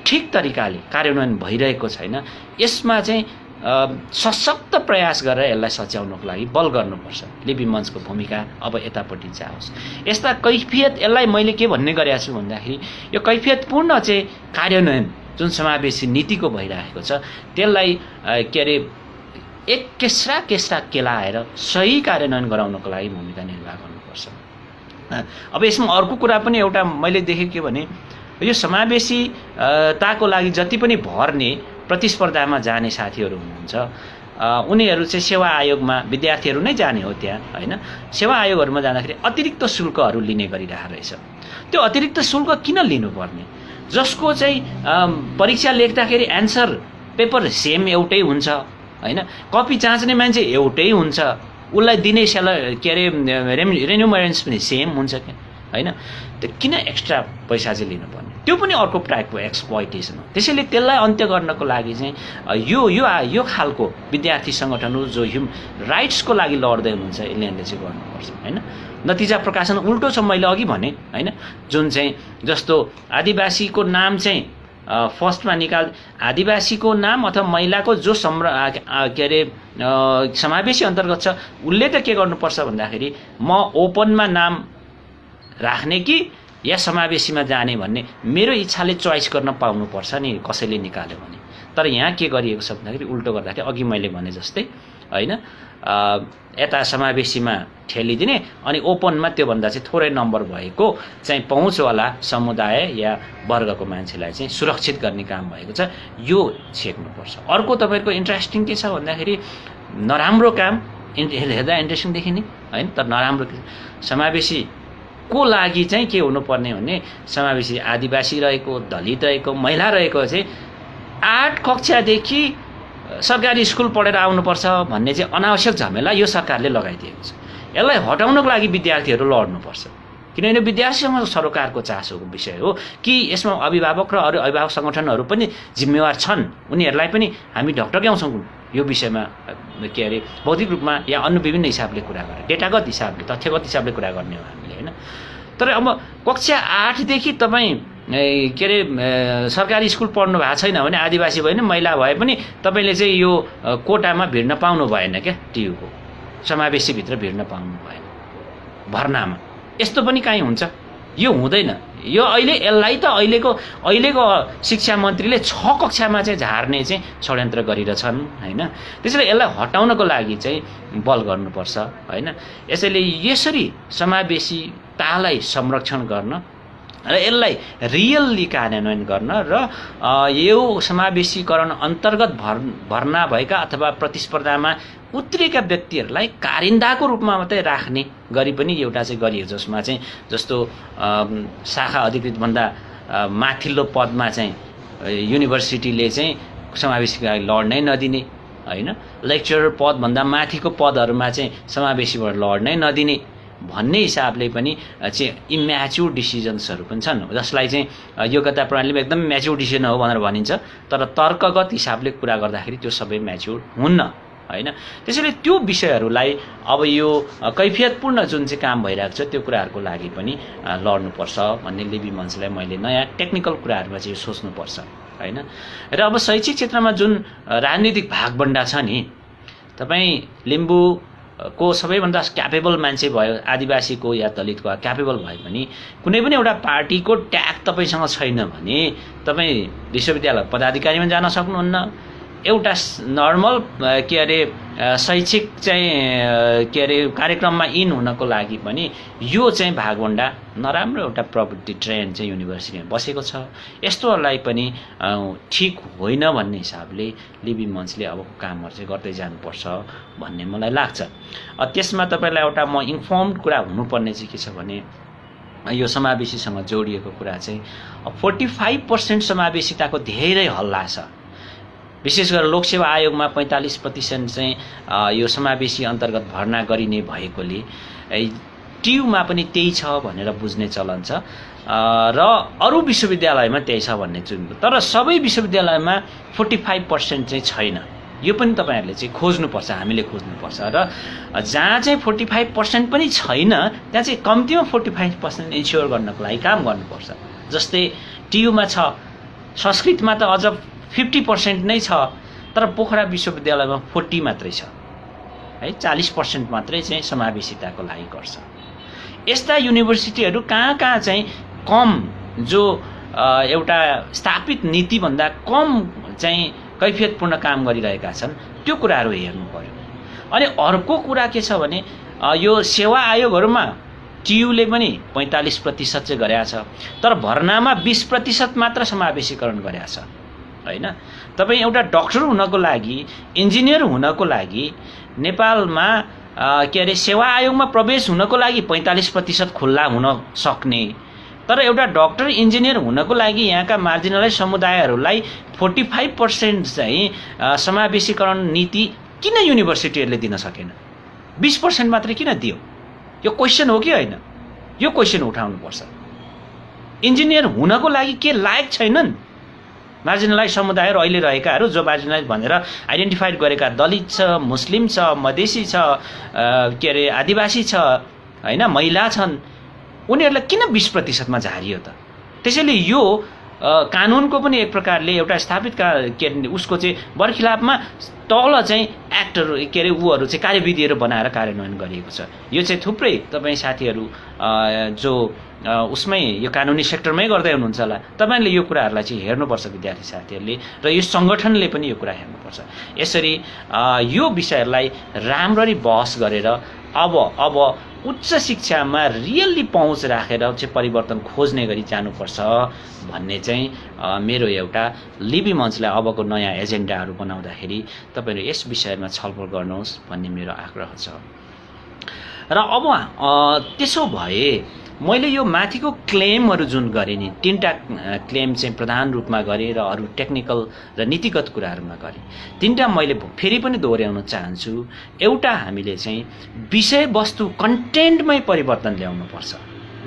[SPEAKER 1] ठिक तरिकाले कार्यान्वयन भइरहेको छैन, यसमा चाहिँ सशक्त प्रयास गरेर यसलाई सच्याउनको लागि बल गर्नुपर्छ। लिबी मञ्चको भूमिका अब यतापट्टि जाओस्। यस्ता कैफियत, यसलाई मैले के भन्ने गरेको छु भन्दाखेरि यो कैफियतपूर्ण चाहिँ कार्यान्वयन जुन समावेशी नीतिको भइरहेको छ त्यसलाई के अरे एक केस्रा केलाएर सही कार्यान्वयन गराउनको लागि भूमिका निर्वाह गर्नुपर्छ। अब यसमा अर्को कुरा पनि एउटा मैले देखेँ के भने यो समावेशीताको लागि जति पनि भर्ने प्रतिस्पर्धामा जाने साथीहरू हुनुहुन्छ उनीहरू चाहिँ सेवा आयोगमा विद्यार्थीहरू नै जाने हो त्यहाँ हैन। सेवा आयोगहरूमा जाँदाखेरि अतिरिक्त शुल्कहरू लिने गरिरहेको रहेछ। त्यो अतिरिक्त शुल्क किन लिनुपर्ने? जसको चाहिँ परीक्षा लेख्दाखेरि एन्सर पेपर सेम एउटै हुन्छ हैन, कपी जाँच्ने मान्छे एउटै हुन्छ, उसलाई दिने के अरे रेन्युमरेन्स पनि सेम हुन्छ क्या हैन। त्यो किन एक्स्ट्रा पैसा चाहिँ लिनुपर्ने? त्यो पनि अर्को टाइपको एक्सप्लोइटेसन हो। त्यसैले त्यसलाई अन्त्य गर्नको लागि चाहिँ यो खालको विद्यार्थी सङ्गठनहरू जो राइट्सको लागि लड्दै हुनुहुन्छ यसले चाहिँ गर्नुपर्छ हैन। नतिजा प्रकाशन उल्टो छ, मैले अघि भने हैन। जुन चाहिँ जस्तो आदिवासीको नाम चाहिँ फर्स्टमा आदिवासीको नाम अथवा महिलाको जो के अरे समावेशी अन्तर्गत छ उसले त के गर्नुपर्छ भन्दाखेरि म ओपनमा नाम राख्ने कि या समावेशीमा जाने भन्ने मेरो इच्छाले चोइस गर्न पाउनुपर्छ नि कसैले निकाल्यो भने। तर यहाँ के गरिएको छ भन्दाखेरि उल्टो गर्दाखेरि अघि मैले भने जस्तै हैन, यता समावेशीमा ठेलिदिने अनि ओपनमा त्योभन्दा चाहिँ थोरै नम्बर भएको चाहिँ पहुँचवाला समुदाय या वर्गको मान्छेलाई चाहिँ सुरक्षित गर्ने काम भएको छ, यो छेक्नुपर्छ। अर्को तपाईँको इन्ट्रेस्टिङ के छ भन्दाखेरि नराम्रो काम हेर्दा इन्ट्रेस्टिङ देखिने हैन, तर नराम्रो समावेशी को लागि चाहिँ के हुनुपर्ने भने समावेशी आदिवासी रहेको, दलित रहेको, महिला रहेको चाहिँ 8 कक्षादेखि सरकारी स्कुल पढेर आउनुपर्छ भन्ने चाहिँ अनावश्यक झमेला यो सरकारले लगाइदिएको छ। यसलाई हटाउनको लागि विद्यार्थीहरू लड्नुपर्छ, किनभने विद्यार्थीसँग सरकारको चासोको विषय हो कि यसमा अभिभावक र अरू अभिभावक सङ्गठनहरू पनि जिम्मेवार छन्। उनीहरूलाई पनि हामी ढकढक्याउँछौँ यो विषयमा के अरे बौद्धिक रूपमा या अन्य विभिन्न हिसाबले कुरा गर्ने, डेटागत हिसाबले, तथ्यगत हिसाबले कुरा गर्ने हो हामीले हैन। तर अब कक्षा 8 देखि तपाईँ के अरे सरकारी स्कुल पढ्नु भएको छैन भने आदिवासी भए पनि महिला भए पनि तपाईँले चाहिँ यो कोटामा भिड्न पाउनु भएन क्या, टियुको समावेशीभित्र भिड्न पाउनु भएन भर्नामा। यस्तो पनि काहीँ हुन्छ? यो हुँदैन। यो यसलाई त अहिलेको शिक्षा मन्त्रीले 6 कक्षामा चाहिँ झार्ने चाहिँ षड्यन्त्र गरिरहेछन् हैन। त्यसैले यसलाई हटाउनको लागि चाहिँ बल गर्नुपर्छ हैन। यसैले यसरी समावेशीतालाई संरक्षण गर्न र यसलाई रियल्ली कार्यान्वयन गर्न र यो समावेशीकरण अन्तर्गत भर्ना भएका अथवा प्रतिस्पर्धामा उत्रिएका व्यक्तिहरूलाई कारिन्दाको रूपमा मात्रै राख्ने गरी पनि एउटा चाहिँ गरियो, जसमा चाहिँ जस्तो शाखा अधिकृतभन्दा माथिल्लो पदमा चाहिँ युनिभर्सिटीले चाहिँ समावेशीको लागि लड्नै नदिने हैन, लेक्चरर पदभन्दा माथिको पदहरूमा चाहिँ समावेशीबाट लड्नै नदिने भन्ने हिसाबले पनि चाहिँ इम्याच्योर डिसिजन्सहरू पनि छन्, जसलाई चाहिँ योग्यता प्रणालीमा एकदम म्याच्योर डिसिजन हो भनेर भनिन्छ। तर तर्कगत हिसाबले कुरा गर्दाखेरि त्यो सबै म्याच्योर हुन्न हैन। त्यसैले त्यो विषयहरूलाई अब यो कैफियतपूर्ण जुन चाहिँ काम भइरहेको छ त्यो कुराहरूको लागि पनि लड्नुपर्छ भन्ने लिबी मञ्चलाई मैले नयाँ टेक्निकल कुराहरूमा चाहिँ सोच्नुपर्छ हैन। र अब शैक्षिक क्षेत्रमा जुन राजनीतिक भागबण्डा छ नि, तपाईँ लिम्बू को सबैभन्दा क्यापेबल मान्छे भयो, आदिवासीको या दलितको क्यापेबल भए पनि कुनै पनि एउटा पार्टीको ट्याग तपाईँसँग छैन भने तपाईँ विश्वविद्यालय पदाधिकारीमा जान सक्नुहुन्न। एउटा नर्मल के अरे शैक्षिक चाहिँ के अरे कार्यक्रममा इन हुनको लागि पनि यो चाहिँ भागभण्डा नराम्रो एउटा प्रवृत्ति ट्रेन्ड चाहिँ युनिभर्सिटीमा बसेको छ। यस्तोहरूलाई पनि ठिक होइन भन्ने हिसाबले लिबी मञ्चले अब कामहरू चाहिँ गर्दै जानुपर्छ भन्ने मलाई लाग्छ। त्यसमा तपाईँलाई एउटा म इन्फर्मड कुरा हुनुपर्ने चाहिँ के छ भने यो समावेशीसँग जोडिएको कुरा चाहिँ 45% समावेशिताको धेरै हल्ला छ। विशेष गरेर लोकसेवा आयोगमा 45% चाहिँ यो समावेशी अन्तर्गत भर्ना गरिने भएकोले टियुमा पनि त्यही छ भनेर बुझ्ने चलन छ र अरू विश्वविद्यालयमा त्यही छ भन्ने जुन। तर सबै विश्वविद्यालयमा 45% चाहिँ छैन। यो पनि तपाईँहरूले चाहिँ खोज्नुपर्छ, हामीले खोज्नुपर्छ र जहाँ चाहिँ 45% पनि छैन त्यहाँ चाहिँ कम्तीमा 45% इन्स्योर गर्नको लागि काम गर्नुपर्छ। जस्तै टियुमा छ, संस्कृतमा त अझ 50% नै छ, तर पोखरा विश्वविद्यालयमा 40 मात्रै छ है, 40% मात्रै चाहिँ समावेशिताको लागि गर्छ। यस्ता युनिभर्सिटीहरू कहाँ कहाँ चाहिँ कम, जो एउटा स्थापित नीतिभन्दा कम चाहिँ कैफियतपूर्ण काम गरिरहेका छन्, त्यो कुराहरू हेर्नु पर्यो। अनि अर्को कुरा के छ भने यो सेवा आयोगहरूमा टियुले पनि 45% चाहिँ गरेको छ, तर भर्नामा 20% मात्र समावेशीकरण गरेको छ हैन। तपाईँ एउटा डाक्टर हुनको लागि, इन्जिनियर हुनको लागि नेपालमा के अरे सेवा आयोगमा प्रवेश हुनको लागि 45% खुल्ला हुन सक्ने, तर एउटा डाक्टर इन्जिनियर हुनको लागि यहाँका मार्जिनलाइज समुदायहरूलाई 45% चाहिँ समावेशीकरण नीति किन युनिभर्सिटीहरूले दिन सकेन? 20% मात्रै किन दियो? यो क्वेसन हो कि होइन? यो क्वेसन उठाउनुपर्छ। इन्जिनियर हुनको लागि के लायक छैनन् मार्जिनलाइज समुदायहरू अहिले रहेकाहरू, जो मार्जिनलाइज भनेर आइडेन्टिफाइड गरेका दलित छ, मुस्लिम छ, मधेसी छ, के अरे आदिवासी छ हैन, महिला छन्, उनीहरूलाई किन 20% मा झारियो त? त्यसैले यो कानुनको पनि एक प्रकारले एउटा स्थापित के उसको चाहिँ बरखिलाफमा तल चाहिँ एक्टहरू के अरे ऊहरू चाहिँ कार्यविधिहरू बनाएर कार्यान्वयन गरिएको छ। यो चाहिँ थुप्रै तपाईँ साथीहरू जो उसमै यो कानुनी सेक्टरमै गर्दै हुनुहुन्छ होला, तपाईँले यो कुराहरूलाई चाहिँ हेर्नुपर्छ विद्यार्थी साथीहरूले, र यो सङ्गठनले पनि यो कुरा हेर्नुपर्छ। यसरी यो विषयहरूलाई राम्ररी बहस गरेर अब उच्च शिक्षामा रियल्ली पहुँच राखेर चाहिँ परिवर्तन खोज्ने गरी जानुपर्छ भन्ने चाहिँ मेरो एउटा लिबी मञ्चलाई अबको नयाँ एजेन्डाहरू बनाउँदाखेरि तपाईँहरू यस विषयमा छलफल गर्नुहोस् भन्ने मेरो आग्रह छ। र अब त्यसो भए मैले यो माथिको क्लेमहरू जुन गरेँ नि, 3टा क्लेम चाहिँ प्रधान रूपमा गरेँ र अरू टेक्निकल र नीतिगत कुराहरूमा गरेँ। 3टा मैले फेरि पनि दोहोऱ्याउन चाहन्छु। एउटा, हामीले चाहिँ विषयवस्तु कन्टेन्टमै परिवर्तन ल्याउनुपर्छ,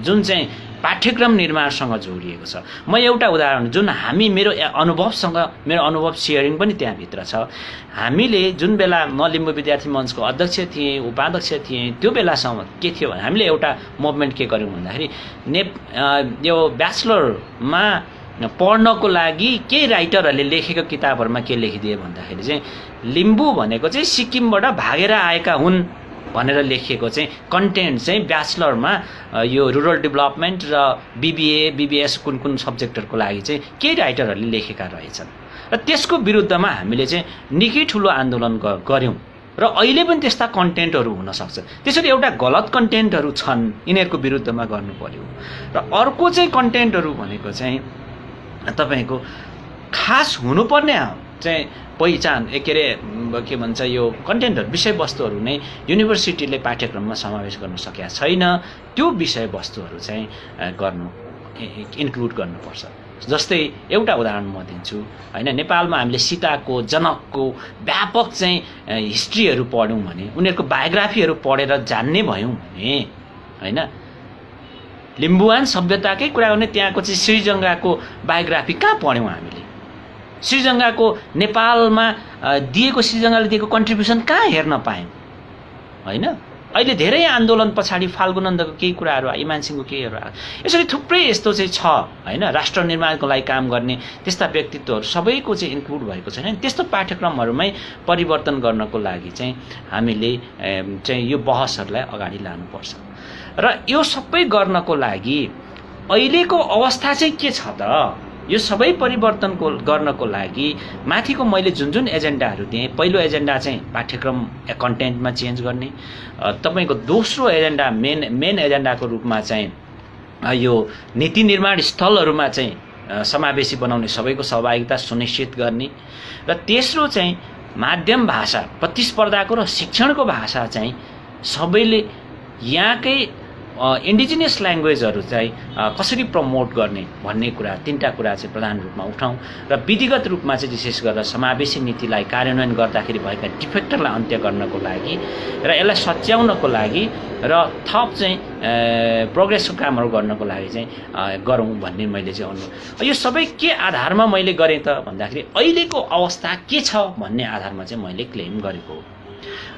[SPEAKER 1] जुन चाहिँ पाठ्यक्रम निर्माणसँग जोडिएको छ। म एउटा उदाहरण, जुन मेरो अनुभव सेयरिङ पनि त्यहाँभित्र छ। हामीले जुन बेला म लिम्बू विद्यार्थी मञ्चको अध्यक्ष थिएँ, उपाध्यक्ष थिएँ, त्यो बेलासम्म के थियो भने हामीले एउटा मुभमेन्ट के गर्यौँ भन्दाखेरि यो ब्याचलरमा पढ्नको लागि केही राइटरहरूले लेखेको किताबहरूमा के लेखिदिए भन्दाखेरि चाहिँ लिम्बू भनेको चाहिँ सिक्किमबाट भागेर आएका हुन् भनेर लेखिएको चाहिँ कन्टेन्ट चाहिँ ब्याचलरमा यो रुरल डेभलपमेन्ट र बीबीएस कुन सब्जेक्टहरूको लागि चाहिँ केही राइटरहरूले लेखेका रहेछन्, र त्यसको विरुद्धमा हामीले चाहिँ निकै ठुलो आन्दोलन गर्यौँ। र अहिले पनि त्यस्ता कन्टेन्टहरू हुन सक्छ। त्यसरी एउटा गलत कन्टेन्टहरू छन्, यिनीहरूको विरुद्धमा गर्नु पर्यो। र अर्को चाहिँ कन्टेन्टहरू भनेको चाहिँ तपाईँको खास हुनुपर्ने चाहिँ पहिचान के अरे के भन्छ यो कन्टेन्टहरू, विषयवस्तुहरू नै युनिभर्सिटीले पाठ्यक्रममा समावेश गर्न सकेका छैन, त्यो विषयवस्तुहरू चाहिँ इन्क्लुड गर्नुपर्छ। जस्तै एउटा उदाहरण म दिन्छु हैन, नेपालमा हामीले सीताको, जनकको व्यापक चाहिँ हिस्ट्रीहरू पढ्यौँ भने, उनीहरूको बायोग्राफीहरू पढेर जान्ने भयौँ भने हैन, लिम्बुवान सभ्यताकै कुरा गर्ने त्यहाँको चाहिँ श्रीजङ्गाको बायोग्राफी कहाँ पढ्यौँ हामीले? श्रीजङ्गाको नेपालमा श्रीजङ्गाले दिएको कन्ट्रिब्युसन कहाँ हेर्न पायौँ हैन? अहिले धेरै आन्दोलन पछाडि फाल्गुनन्दको केही कुराहरू, इमानसिंहको केहीहरू, यसरी थुप्रै यस्तो चाहिँ छ हैन, राष्ट्र निर्माणको लागि काम गर्ने त्यस्ता व्यक्तित्वहरू सबैको चाहिँ इन्क्लुड भएको छैन। त्यस्तो पाठ्यक्रमहरूमै परिवर्तन गर्नको लागि चाहिँ हामीले चाहिँ यो बहसहरूलाई अगाडि लानुपर्छ। र यो सबै गर्नको लागि अहिलेको अवस्था चाहिँ के छ त? यो सबै परिवर्तन गर्नको लागि माथिको मैले जुन एजेन्डाहरू दिएँ, पहिलो एजेन्डा चाहिँ पाठ्यक्रम कन्टेन्टमा चेन्ज गर्ने, तपाईँको दोस्रो एजेन्डा मेन एजेन्डाको रूपमा चाहिँ यो नीति निर्माण स्थलहरूमा चाहिँ समावेशी बनाउने, सबैको सहभागिता सुनिश्चित गर्ने, र तेस्रो चाहिँ माध्यम भाषा, प्रतिस्पर्धाको र शिक्षणको भाषा चाहिँ सबैले यहाँकै इन्डिजिनियस ल्याङ्ग्वेजहरू चाहिँ कसरी प्रमोट गर्ने भन्ने कुरा, 3टा कुरा चाहिँ प्रधान रूपमा उठाउँ। र विधिगत रूपमा चाहिँ विशेष गरेर समावेशी नीतिलाई कार्यान्वयन गर्दाखेरि भएका डिफेक्टहरूलाई अन्त्य गर्नको लागि र यसलाई सच्याउनको लागि र थप चाहिँ प्रोग्रेसको कामहरू गर्नको लागि चाहिँ गरौँ भन्ने मैले चाहिँ अनुरोध। यो सबै के आधारमा मैले गरेँ त भन्दाखेरि अहिलेको अवस्था के छ भन्ने आधारमा चाहिँ मैले क्लेम गरेको हो।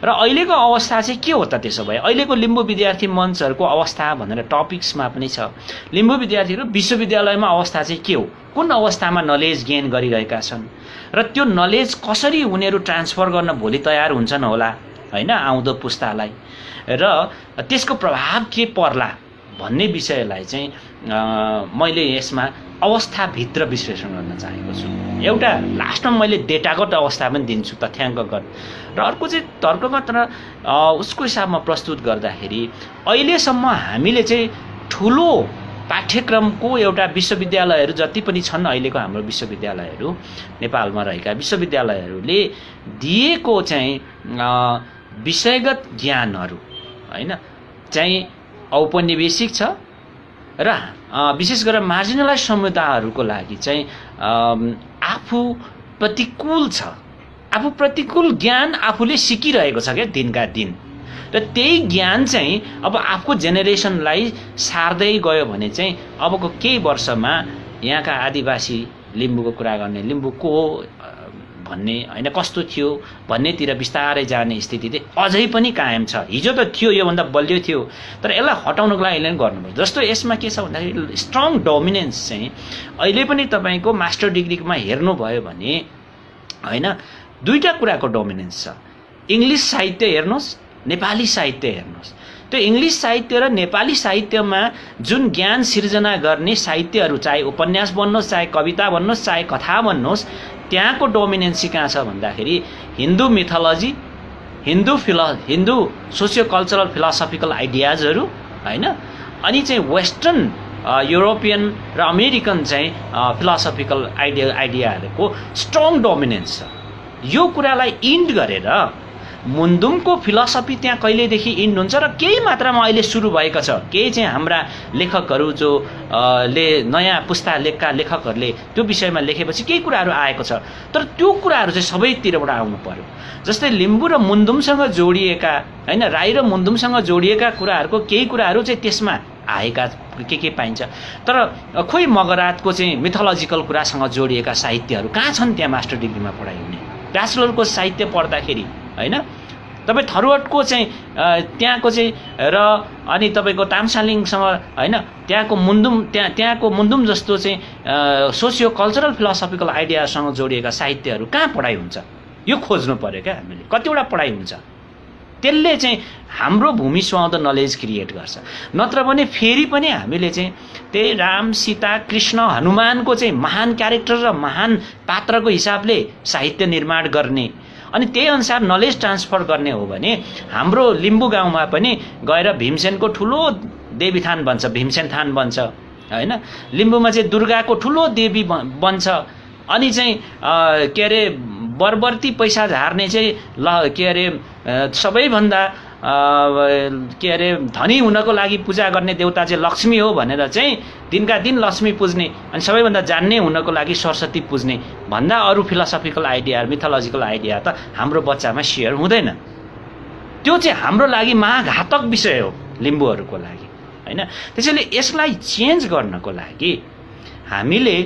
[SPEAKER 1] र अहिलेको अवस्था चाहिँ के हो त? त्यसो भए अहिलेको लिम्बू विद्यार्थी मञ्चहरूको अवस्था भनेर टपिक्समा पनि छ। लिम्बू विद्यार्थीहरू विश्वविद्यालयमा अवस्था चाहिँ के हो, कुन अवस्थामा नलेज गेन गरिरहेका छन् र त्यो नलेज कसरी उनीहरू ट्रान्सफर गर्न भोलि तयार हुन्छन् होला हैन आउँदो पुस्तालाई, र त्यसको प्रभाव के पर्ला भन्ने विषयलाई चाहिँ मैले यसमा अवस्थाभित्र विश्लेषण गर्न चाहेको छु। एउटा लास्टमा मैले डेटागत अवस्था पनि दिन्छु, तथ्याङ्कगत, र अर्को चाहिँ तर्कगत र उसको हिसाबमा प्रस्तुत गर्दाखेरि अहिलेसम्म हामीले चाहिँ ठुलो पाठ्यक्रमको एउटा विश्वविद्यालयहरू जति पनि छन् अहिलेको हाम्रो विश्वविद्यालयहरू, नेपालमा रहेका विश्वविद्यालयहरूले दिएको चाहिँ विषयगत ज्ञानहरू हैन चाहिँ औपनिवेशिक छ र विशेष गरेर मार्जिनलाइज समुदायहरूको लागि चाहिँ आफू प्रतिकूल छ। आफू प्रतिकूल ज्ञान आफूले सिकिरहेको छ क्या दिनका दिन, र त्यही ज्ञान चाहिँ अब आफूको जेनेरेसनलाई सार्दै गयो भने चाहिँ अबको केही वर्षमा यहाँका आदिवासी लिम्बूको कुरा गर्ने, लिम्बू को हो भन्ने हैन कस्तो थियो भन्नेतिर बिस्तारै जाने स्थिति चाहिँ अझै पनि कायम छ। हिजो त थियो, योभन्दा बलियो थियो, तर यसलाई हटाउनको लागि यसले गर्नुपर्छ। जस्तो यसमा के छ भन्दाखेरि स्ट्रङ डोमिनेन्स चाहिँ अहिले पनि तपाईँको मास्टर डिग्रीमा हेर्नुभयो भने हैन दुईटा कुराको डोमिनेन्स छ। इङ्ग्लिस साहित्य हेर्नुहोस्, नेपाली साहित्य हेर्नुहोस्। त्यो इङ्ग्लिस साहित्य र नेपाली साहित्यमा जुन ज्ञान सिर्जना गर्ने साहित्यहरू, चाहे उपन्यास भन्नुहोस्, चाहे कविता भन्नुहोस्, चाहे कथा भन्नुहोस्, त्यहाँको डोमिनेन्सी कहाँ छ भन्दाखेरि Hindu mythology, Hindu socio cultural philosophical आइडियाजहरू हैन, अनि चाहिँ वेस्टर्न युरोपियन र अमेरिकन चाहिँ फिलोसफिकल आइडियाहरूको स्ट्रङ डोमिनेन्स छ। यो कुरालाई इन्ड गरेर मुन्दुमको फिलोसफी त्यहाँ कहिलेदेखि इन्ड हुन्छ र केही मात्रामा अहिले सुरु भएको छ। केही चाहिँ हाम्रा लेखकहरू जो ले नयाँ पुस्ता लेखका लेखकहरूले त्यो विषयमा लेखेपछि केही कुराहरू आएको छ, तर त्यो कुराहरू चाहिँ सबैतिरबाट आउनु पर्यो। जस्तै लिम्बू र मुन्दुमसँग जोडिएका हैन, राई र मुन्दुमसँग जोडिएका कुराहरूको केही कुराहरू चाहिँ त्यसमा आएका के पाइन्छ, तर खोइ मगरातको चाहिँ मिथोलोजिकल कुरासँग जोडिएका साहित्यहरू कहाँ छन् त्यहाँ मास्टर डिग्रीमा पढाइ हुने। ब्याचलरको साहित्य पढ्दाखेरि हैन तपाईँ थरुवाटको चाहिँ त्यहाँको चाहिँ र अनि तपाईँको तामसालिङसँग हैन त्यहाँको मुन्दुम जस्तो चाहिँ सोसियो कल्चरल फिलोसफिकल आइडियासँग जोडिएका साहित्यहरू कहाँ पढाइ हुन्छ, यो खोज्नु पर्यो क्या हामीले। कतिवटा पढाइ हुन्छ त्यसले चाहिँ हाम्रो भूमि सुहाउँदो नलेज क्रिएट गर्छ। नत्र भने फेरि पनि हामीले चाहिँ त्यही राम सीता कृष्ण हनुमानको चाहिँ महान क्यारेक्टर र महान पात्रको हिसाबले साहित्य निर्माण गर्ने अनि त्यही अनुसार नलेज ट्रान्सफर गर्ने हो भने हाम्रो लिम्बू गाउँमा पनि गएर भीमसेनको ठुलो देवीथान बन्छ, भीमसेन थान बन्छ हैन। लिम्बूमा चाहिँ दुर्गाको ठुलो देवी बन्छ, अनि चाहिँ के अरे बरबर्ती पैसा झार्ने चाहिँ के अरे सबैभन्दा के अरे धनी हुनको लागि पूजा गर्ने देवता चाहिँ लक्ष्मी हो भनेर चाहिँ दिनका दिन लक्ष्मी पुज्ने, अनि सबैभन्दा जान्ने हुनको लागि सरस्वती पुज्ने भन्दा अरू फिलोसफिकल आइडिया मिथोलोजिकल आइडिया त हाम्रो बच्चामा सेयर हुँदैन। त्यो चाहिँ हाम्रो लागि महाघातक विषय हो लिम्बूहरूको लागि हैन। त्यसैले यसलाई चेन्ज गर्नको लागि हामीले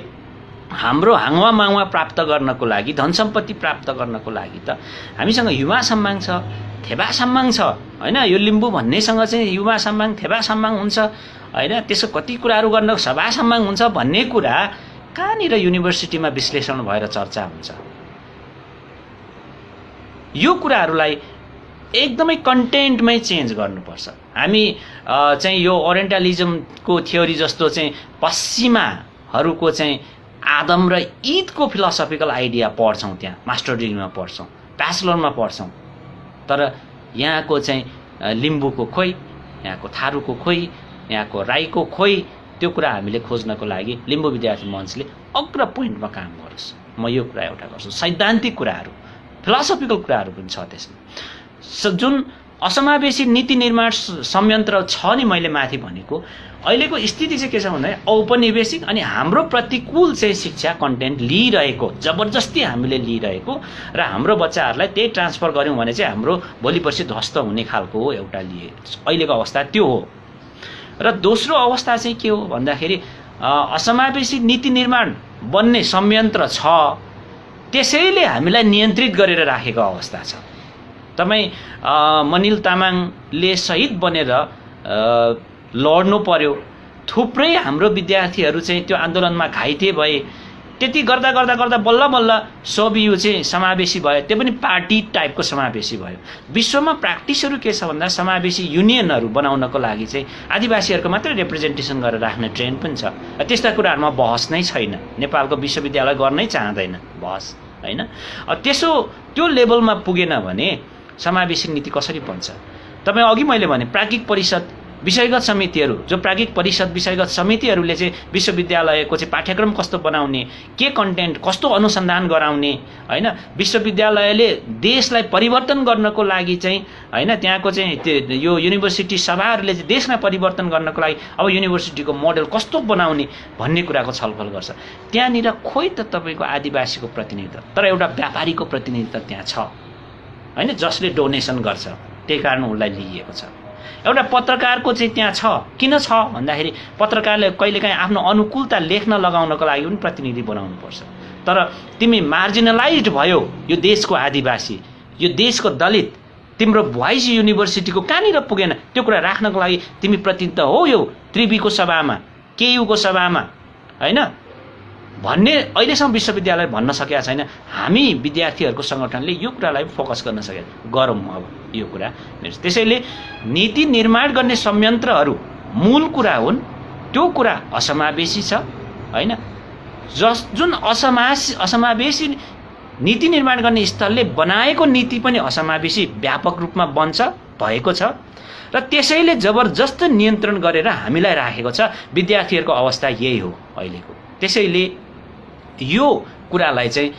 [SPEAKER 1] हाम्रो हाङवा माङवा प्राप्त गर्नको लागि, धन सम्पत्ति प्राप्त गर्नको लागि त हामीसँग युवा सम्मान छ, थेबा सम्मान छ हैन। यो लिम्बू भन्नेसँग चाहिँ युवा सम्मान थेबा सम्मान हुन्छ हैन। त्यसको कति कुराहरू गर्न सभा सम्मान हुन्छ भन्ने कुरा कहाँनिर युनिभर्सिटीमा विश्लेषण भएर चर्चा हुन्छ। यो कुराहरूलाई एकदमै कन्टेन्टमै चेन्ज गर्नुपर्छ। हामी चाहिँ यो ओरिएन्टलिजमको थ्योरी जस्तो चाहिँ पश्चिमाहरूको चाहिँ आदम र ईदको फिलोसफिकल आइडिया पढ्छौँ, त्यहाँ मास्टर डिग्रीमा पढ्छौँ, ब्याचलरमा पढ्छौँ, तर यहाँको चाहिँ लिम्बूको खोइ, यहाँको थारूको खोइ, यहाँको राईको खोइ, त्यो कुरा हामीले खोज्नको लागि लिम्बू विद्यार्थी मञ्चले अग्र पोइन्टमा काम गरोस्। म यो कुरा एउटा गर्छु। सैद्धान्तिक कुराहरू, फिलोसफिकल कुराहरू पनि छ त्यसमा। जुन असमावेशी नीति निर्माण संयन्त्र छ नि मैले माथि भनेको, अहिलेको स्थिति चाहिँ के छ भन्दा औपनिवेशिक अनि हाम्रो प्रतिकूल चाहिँ शिक्षा कन्टेन्ट लिइरहेको, जबरजस्ती हामीले लिइरहेको र हाम्रो बच्चाहरूलाई त्यही ट्रान्सफर गऱ्यौँ भने चाहिँ हाम्रो भोलि पर्सि ध्वस्त हुने खालको हो एउटा लिए अहिलेको अवस्था त्यो हो। र दोस्रो अवस्था चाहिँ के हो भन्दाखेरि असमावेशी नीति निर्माण बन्ने संयन्त्र छ, त्यसैले हामीलाई नियन्त्रित गरेर राखेको अवस्था छ। तपाईँ मनिल तामाङले शहीद बनेर लड्नु पर्यो, थुप्रै हाम्रो विद्यार्थीहरू चाहिँ त्यो आन्दोलनमा घाइते भए, त्यति गर्दा गर्दा गर्दा बल्ल बल्ल सबयु चाहिँ समावेशी भयो, त्यो पनि पार्टी टाइपको समावेशी भयो। विश्वमा प्र्याक्टिसहरू के छ भन्दा समावेशी युनियनहरू बनाउनको लागि चाहिँ आदिवासीहरूको मात्रै रिप्रेजेन्टेसन गरेर राख्ने ट्रेन्ड पनि छ। त्यस्ता कुराहरूमा बहस नै छैन, नेपालको विश्वविद्यालय गर्नै चाहँदैन बहस, होइन? त्यसो त्यो लेभलमा पुगेन भने समावेशी नीति कसरी बन्छ? तपाईँ अघि मैले भने प्राज्ञिक परिषद विषयगत समितिहरू, जो प्राज्ञिक परिषद विषयगत समितिहरूले चाहिँ विश्वविद्यालयको चाहिँ पाठ्यक्रम कस्तो बनाउने, के कन्टेन्ट कस्तो अनुसन्धान गराउने, होइन? विश्वविद्यालयले देशलाई परिवर्तन गर्नको लागि चाहिँ, होइन, त्यहाँको चाहिँ यो युनिभर्सिटी सभाहरूले चाहिँ देशमा परिवर्तन गर्नको लागि अब युनिभर्सिटीको मोडल कस्तो बनाउने भन्ने कुराको छलफल गर्छ। त्यहाँनिर खोइ त तपाईँको आदिवासीको प्रतिनिधित्व, तर एउटा व्यापारीको प्रतिनिधित्व त्यहाँ छ, होइन, जसले डोनेसन गर्छ, त्यही कारण उसलाई लिइएको छ। एउटा पत्रकारको चाहिँ त्यहाँ छ, किन छ भन्दाखेरि पत्रकारले कहिलेकाहीँ आफ्नो अनुकूलता लेख्न लगाउनको लागि पनि प्रतिनिधि बनाउनुपर्छ। तर तिमी मार्जिनलाइज्ड भयो, यो देशको आदिवासी, यो देशको दलित, तिम्रो भोइस युनिभर्सिटीको कहाँनिर पुगेन, त्यो कुरा राख्नको लागि तिमी प्रतिनिधित्व हो यो त्रिवीको सभामा, केयुको सभामा, होइन भन्ने अहिलेसम्म विश्वविद्यालय भन्न सकेका छैन। हामी विद्यार्थीहरूको सङ्गठनले यो कुरालाई फोकस गर्न सकेका, गरौँ अब यो कुरा। त्यसैले नीति निर्माण गर्ने संयन्त्रहरू मूल कुरा हुन्, त्यो कुरा असमावेशी छ, होइन? जुन असमावेशी नीति निर्माण गर्ने स्थलले बनाएको नीति पनि असमावेशी व्यापक रूपमा बन्छ, भएको छ, र त्यसैले जबरजस्त नियन्त्रण गरेर हामीलाई राखेको छ। विद्यार्थीहरूको अवस्था यही हो अहिलेको। त्यसैले यो कुरालाई चाहिँ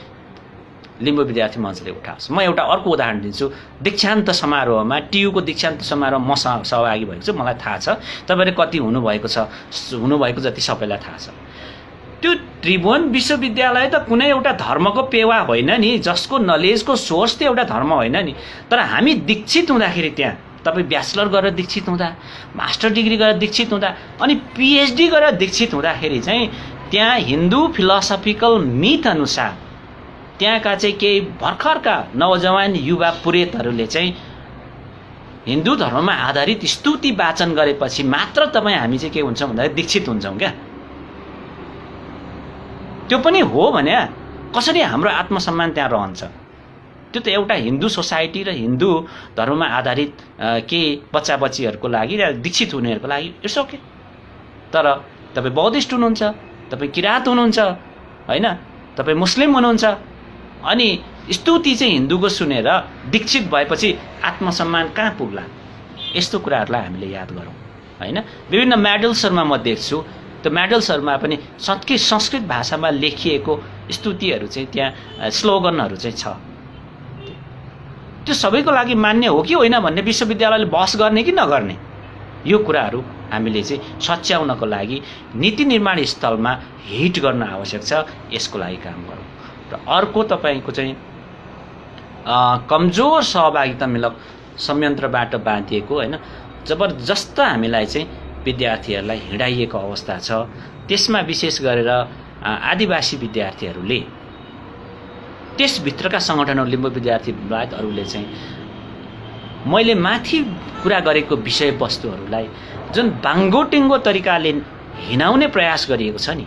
[SPEAKER 1] लिम्बू विद्यार्थी मञ्चले उठाएको छ। म एउटा अर्को उदाहरण दिन्छु। दीक्षान्त समारोहमा, टियुको दीक्षान्त समारोह म सहभागी भएको छु, मलाई थाहा छ, तपाईँले कति हुनुभएको जति सबैलाई थाहा छ। त्यो त्रिभुवन विश्वविद्यालय त कुनै एउटा धर्मको पेवा होइन नि, जसको नलेजको सोर्स त एउटा धर्म होइन नि। तर हामी दीक्षित हुँदाखेरि, त्यहाँ तपाईँ ब्याचलर गरेर दीक्षित हुँदा, मास्टर डिग्री गरेर दीक्षित हुँदा, अनि पिएचडी गरेर दीक्षित हुँदाखेरि चाहिँ त्यहाँ हिन्दू फिलोसफिकल मिथ अनुसार त्यहाँका चाहिँ केही भर्खरका नवजवान युवा पुरेतहरूले चाहिँ हिन्दू धर्ममा आधारित स्तुति वाचन गरेपछि मात्र तपाईँ हामी चाहिँ के हुन्छौँ भन्दाखेरि दीक्षित हुन्छौँ क्या। त्यो पनि हो भने कसरी हाम्रो आत्मसम्मान त्यहाँ रहन्छ? त्यो त एउटा हिन्दू सोसाइटी र हिन्दू धर्ममा आधारित के बच्चा बच्चीहरूको लागि र दीक्षित हुनेहरूको लागि इट्स ओके। तर तपाईँ बौद्धिस्ट हुनुहुन्छ, तपाईँ किराँत हुनुहुन्छ, होइन, तपाईँ मुस्लिम हुनुहुन्छ, अनि स्तुति चाहिँ हिन्दूको सुनेर दीक्षित भएपछि आत्मसम्मान कहाँ पुग्ला? यस्तो कुराहरूलाई हामीले याद गरौँ, होइन? विभिन्न मेडल्सहरूमा म देख्छु, त्यो मेडल्सहरूमा पनि संस्कृत भाषामा लेखिएको स्तुतिहरू चाहिँ त्यहाँ स्लोगनहरू चाहिँ छ। त्यो सबैको लागि मान्य हो कि होइन भन्ने विश्वविद्यालयले बहस गर्ने कि नगर्ने, यो कुराहरू हामीले चाहिँ सच्याउनको लागि नीति निर्माण स्थलमा हिट गर्न आवश्यक छ। यसको लागि काम गरौँ। र अर्को तपाईँको चाहिँ कमजोर सहभागितामूलक संयन्त्रबाट बाँधिएको, होइन, जबरजस्त हामीलाई चाहिँ विद्यार्थीहरूलाई हिँडाइएको अवस्था छ। त्यसमा विशेष गरेर आदिवासी विद्यार्थीहरूले, त्यसभित्रका सङ्गठनहरू, लिम्बू विद्यार्थी लगायत अरूले चाहिँ मैले माथि कुरा गरेको विषयवस्तुहरूलाई जुन बाङ्गोटिङ्गो तरिकाले हिँडाउने प्रयास गरिएको छ नि,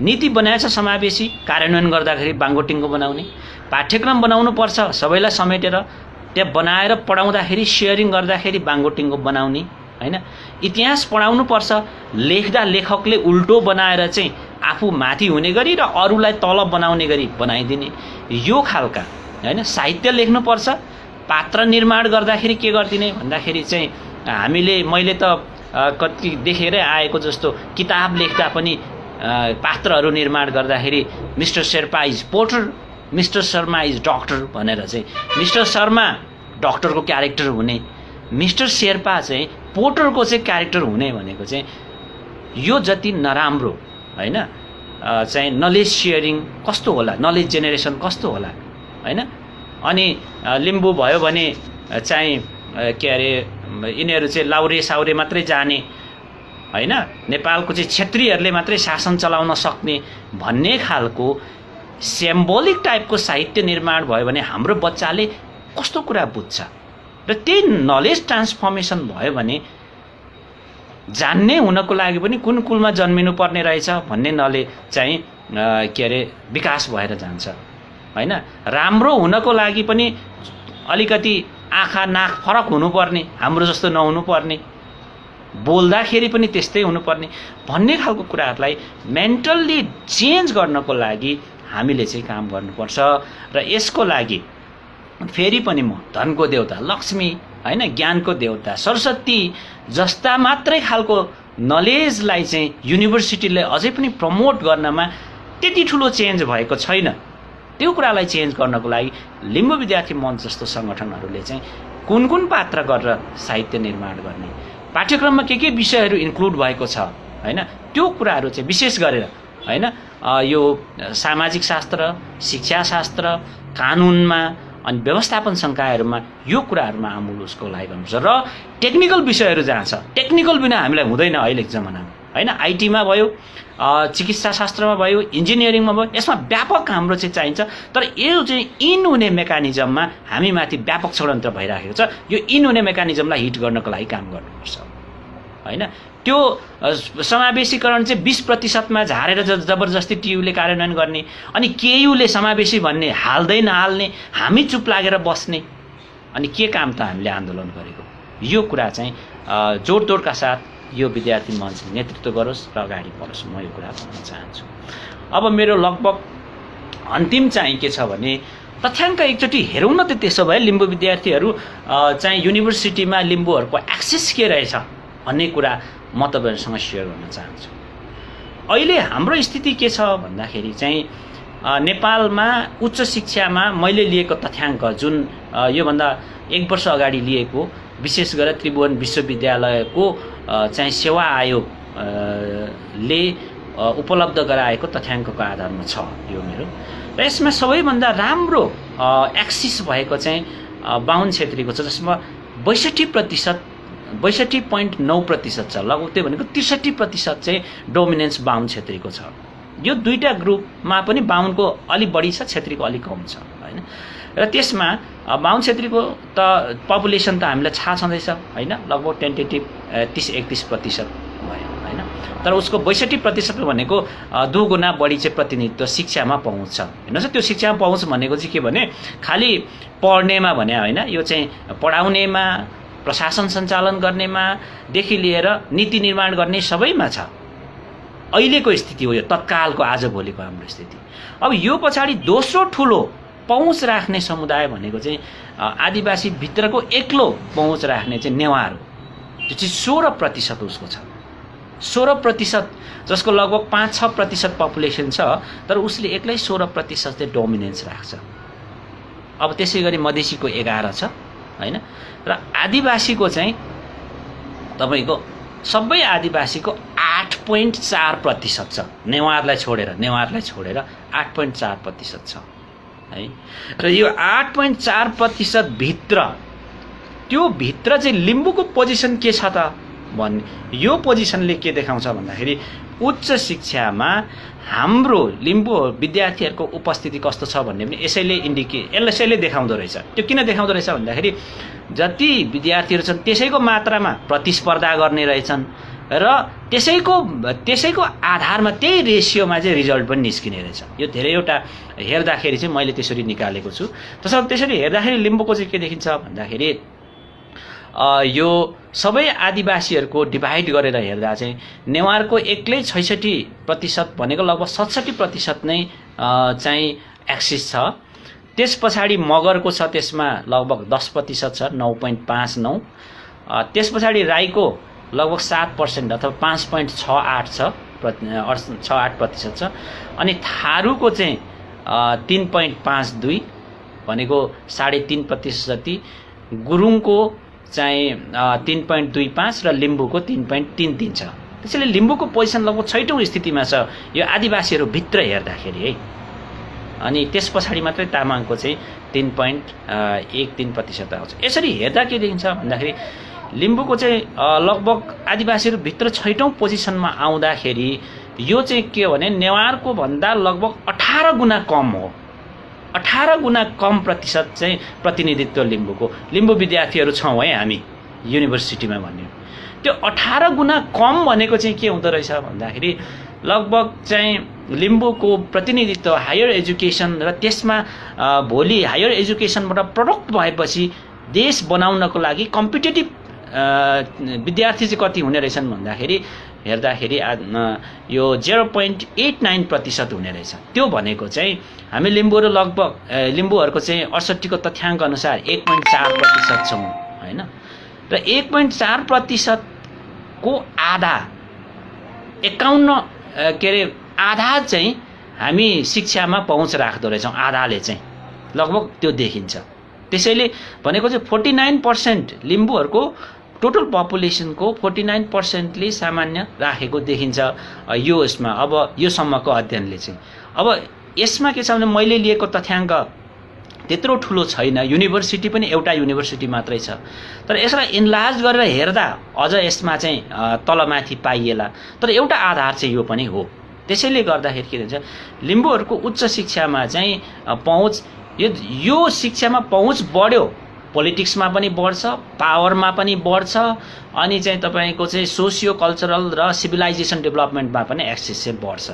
[SPEAKER 1] नीति बनाएछ समावेशी, कार्यान्वयन गर्दाखेरि बाङ्गोटिङ्गो बनाउने, पाठ्यक्रम बनाउनु पर्छ सबैलाई समेटेर, त्यहाँ बनाएर पढाउँदाखेरि सेयरिङ गर्दाखेरि बाङ्गोटिङ्गो बनाउने, होइन, इतिहास पढाउनु पर्छ, लेख्दा लेखकले उल्टो बनाएर चाहिँ आफू माथि हुने गरी र अरूलाई तल बनाउने गरी बनाइदिने, यो खालका, होइन, साहित्य लेख्नुपर्छ। पात्र निर्माण गर्दाखेरि के गरिदिने भन्दाखेरि चाहिँ मैले त कति देखेरै आएको जस्तो किताब लेख्दा पनि पात्रहरू निर्माण गर्दाखेरि mister Sherpa is porter, mister Sharma is doctor भनेर चाहिँ मिस्टर शर्मा डक्टरको क्यारेक्टर हुने, मिस्टर शेर्पा चाहिँ पोर्टरको चाहिँ क्यारेक्टर हुने भनेको चाहिँ यो जति नराम्रो, होइन, चाहिँ नलेज सेयरिङ कस्तो होला, नलेज जेनेरेसन कस्तो होला, होइन? अनि लिम्बू भयो भने चाहिँ के अरे यिनीहरू चाहिँ लाउरे साउरे मात्रै जाने, होइन, नेपालको चाहिँ क्षेत्रीहरूले मात्रै शासन चलाउन सक्ने भन्ने खालको सिम्बोलिक टाइपको साहित्य निर्माण भयो भने हाम्रो बच्चाले कस्तो कुरा बुझ्छ? र त्यही नलेज ट्रान्सफर्मेसन भयो भने जान्ने हुनको लागि पनि कुन कुलमा जन्मिनु पर्ने रहेछ भन्ने नले चाहिँ के अरे विकास भएर जान्छ हैन। राम्रो हुनको लागि पनि अलिकति आँखा नाक फरक हुनुपर्ने, हाम्रो जस्तो नहुनुपर्ने, बोल्दाखेरि पनि त्यस्तै हुनुपर्ने भन्ने खालको कुराहरूलाई मेन्टल्ली चेन्ज गर्नको लागि हामीले चाहिँ काम गर्नुपर्छ। र यसको लागि फेरि पनि म धनको देवता लक्ष्मी हैन, ज्ञानको देवता सरस्वती जस्ता मात्रै खालको नलेजलाई चाहिँ युनिभर्सिटीले अझै पनि प्रमोट गर्नमा त्यति ठुलो चेन्ज भएको छैन। त्यो कुरालाई चेन्ज गर्नको लागि लिम्बू विद्यार्थी मञ्च जस्तो सङ्गठनहरूले चाहिँ कुन कुन पात्र गरेर साहित्य निर्माण गर्ने, पाठ्यक्रममा के विषयहरू इन्क्लुड भएको छ हैन, त्यो कुराहरू चाहिँ विशेष गरेर हैन यो सामाजिक शास्त्र, शिक्षा शास्त्र, कानुनमा अनि व्यवस्थापन संकायहरूमा यो कुराहरूमा आमूल उसको लागि गर्नुपर्छ। र टेक्निकल विषयहरू जहाँ छ, टेक्निकल बिना हामीलाई हुँदैन अहिलेको जमानामा हैन। आइटीमा भयो, चिकित्सा शास्त्रमा भयो, इन्जिनियरिङमा भयो, यसमा व्यापक हाम्रो चाहिँ चाहिन्छ। तर यो चाहिँ इन हुने मेकानिजममा हामी माथि व्यापक षड्यन्त्र भइराखेको छ। यो इन हुने मेकानिजमलाई हिट गर्नको लागि काम गर्नुपर्छ हैन। त्यो समावेशीकरण चाहिँ 20% झारेर जबरजस्ती टियुले कार्यान्वयन गर्ने, अनि केयुले समावेशी भन्ने हाल्दै नहाल्ने, हामी चुप लागेर बस्ने, अनि के काम त हामीले आन्दोलन गरेको। यो कुरा चाहिँ जोडतोडका साथ यो विद्यार्थी मञ्च नेतृत्व गरोस् र अगाडि बढोस्, म यो कुरा भन्न चाहन्छु। अब मेरो लगभग अन्तिम चाहिँ के छ भने तथ्याङ्क एकचोटि हेरौँ न त, त्यसो भए लिम्बू विद्यार्थीहरू चाहिँ युनिभर्सिटीमा लिम्बूहरूको एक्सेस के रहेछ भन्ने कुरा म तपाईँहरूसँग सेयर गर्न चाहन्छु। अहिले हाम्रो स्थिति के छ भन्दाखेरि चाहिँ नेपालमा उच्च शिक्षामा मैले लिएको तथ्याङ्क जुन योभन्दा 1 वर्ष अगाडि लिएको, विशेष गरेर त्रिभुवन विश्वविद्यालयको चाहिँ सेवा आयोगले उपलब्ध गराएको तथ्याङ्कको आधारमा छ यो मेरो। र यसमा सबैभन्दा राम्रो एक्सिस भएको चाहिँ बाहुन क्षेत्रीको छ, जसमा 62.9% छ, लगभग त्यो भनेको 63% चाहिँ डोमिनेन्स बाहुन क्षेत्रीको छ। यो दुईटा ग्रुपमा पनि बाहुनको अलिक बढी छ, क्षेत्रीको अलिक कम छ हैन। र त्यसमा बाहुन क्षेत्रीको त पपुलेसन त हामीलाई थाहा छँदैछ हैन, लगभग टेन्टेटिभ 30-31% भयो हैन। तर उसको 62% भनेको 2 गुणा बढी चाहिँ प्रतिनिधित्व शिक्षामा पहुँच छ। हेर्नुहोस्, त्यो शिक्षामा पहुँच भनेको चाहिँ के भने खालि पढ्नेमा भने होइन, यो चाहिँ पढाउनेमा, प्रशासन सञ्चालन गर्नेमा देखि लिएर नीति निर्माण गर्ने सबैमा छ। अहिलेको स्थिति हो यो, तत्कालको आजभोलिको हाम्रो स्थिति। अब यो पछाडि दोस्रो ठुलो पहुँच राख्ने समुदाय भनेको चाहिँ आदिवासी भित्रको एक्लो पहुँच राख्ने चाहिँ नेवार हो। त्यो चाहिँ 16% उसको छ, 16%, जसको लगभग 5-6% पपुलेसन छ, तर उसले एक्लै 16% चाहिँ डोमिनेन्स राख्छ। अब त्यसै गरी मधेसीको 11 छ हैन, र आदिवासीको चाहिँ तपाईको सबै आदिवासीको 8.4% छ, नेवारलाई छोडेर 8.4% छ है। र यो 8.4% भित्र, त्यो भित्र चाहिँ लिम्बूको पोजिसन के छ त भन्ने, यो पोजिसनले के देखाउँछ भन्दाखेरि उच्च शिक्षामा हाम्रो लिम्बू विद्यार्थीहरूको उपस्थिति कस्तो छ भन्ने पनि यसैले देखाउँदो रहेछ। त्यो किन देखाउँदो रहेछ भन्दाखेरि जति विद्यार्थीहरू छन् त्यसैको मात्रामा प्रतिस्पर्धा गर्ने रहेछन्, र त्यसैको आधारमा त्यही रेसियोमा चाहिँ रिजल्ट पनि निस्किने रहेछ। यो धेरैवटा हेर्दाखेरि चाहिँ मैले त्यसरी निकालेको छु। त्यसरी हेर्दाखेरि लिम्बूको चाहिँ के देखिन्छ भन्दाखेरि यो सबै आदिवासीहरूको डिभाइड गरेर हेर्दा चाहिँ नेवारको एक्लै 66% भनेको लगभग 67% नै चाहिँ एक्सिस छ। त्यस पछाडि मगरको छ, त्यसमा लगभग 10% छ, 9.59। त्यस पछाडि राईको लगभग 7% अथवा 5.68 छ, 68% छ। अनि थारूको चाहिँ 3.52 भनेको 3.5% जति, गुरुङको चाहिँ 3.25 र लिम्बूको 3.33 छ। त्यसैले लिम्बूको पोजिसन लगभग 6औं स्थितिमा छ यो आदिवासीहरू भित्र हेर्दाखेरि है। अनि त्यस पछाडि मात्रै तामाङको चाहिँ 3.13% आउँछ। यसरी हेर्दा के देखिन्छ भन्दाखेरि लिम्बूको चाहिँ लगभग आदिवासीहरू भित्र 6औं पोजिसनमा आउँदाखेरि यो चाहिँ के हो भने नेवारको भन्दा लगभग 18 गुणा कम हो 18 गुणा कम प्रतिशत चाहिँ प्रतिनिधित्व लिम्बू विद्यार्थीहरू छौँ है हामी युनिभर्सिटीमा भन्ने। त्यो 18 गुणा कम भनेको चाहिँ के हुँदो रहेछ भन्दाखेरि लगभग चाहिँ लिम्बूको प्रतिनिधित्व हायर एजुकेसन र त्यसमा भोलि हायर एजुकेसनबाट प्रडक्ट भएपछि देश बनाउनको लागि कम्पिटेटिभ विद्यार्थी चाहिँ कति हुने रहेछन् भन्दाखेरि हेर्दाखेरि यो 0.89% हुने रहेछ। त्यो भनेको चाहिँ हामी लिम्बूहरू लगभग लिम्बूहरूको चाहिँ 68 को तथ्याङ्क अनुसार 1.4% छौँ होइन। र 1.4% को आधा 51 के अरे आधा चाहिँ हामी शिक्षामा पहुँच राख्दो रहेछौँ, आधाले चाहिँ लगभग त्यो देखिन्छ। त्यसैले भनेको चाहिँ 49% लिम्बूहरूको टोटल पपुलेसनको 49%ले सामान्य राखेको देखिन्छ यो यसमा। अब यो सम्मको अध्ययनले चाहिँ अब यसमा के छ भने मैले लिएको तथ्याङ्क त्यत्रो ठुलो छैन, युनिभर्सिटी पनि एउटा युनिभर्सिटी मात्रै छ, तर यसलाई इन्लार्ज गरेर हेर्दा अझ यसमा चाहिँ तलमाथि पाइएला। तर एउटा आधार चाहिँ यो पनि हो। त्यसैले गर्दाखेरि के हुन्छ लिम्बूहरूको उच्च शिक्षामा चाहिँ पहुँच यो शिक्षामा पहुँच बढ्यो, पोलिटिक्समा पनि बढ्छ, पावरमा पनि बढ्छ, अनि चाहिँ तपाईँको चाहिँ सोसियो कल्चरल र सिभिलाइजेसन डेभलपमेन्टमा पनि एक्सेस चाहिँ बढ्छ।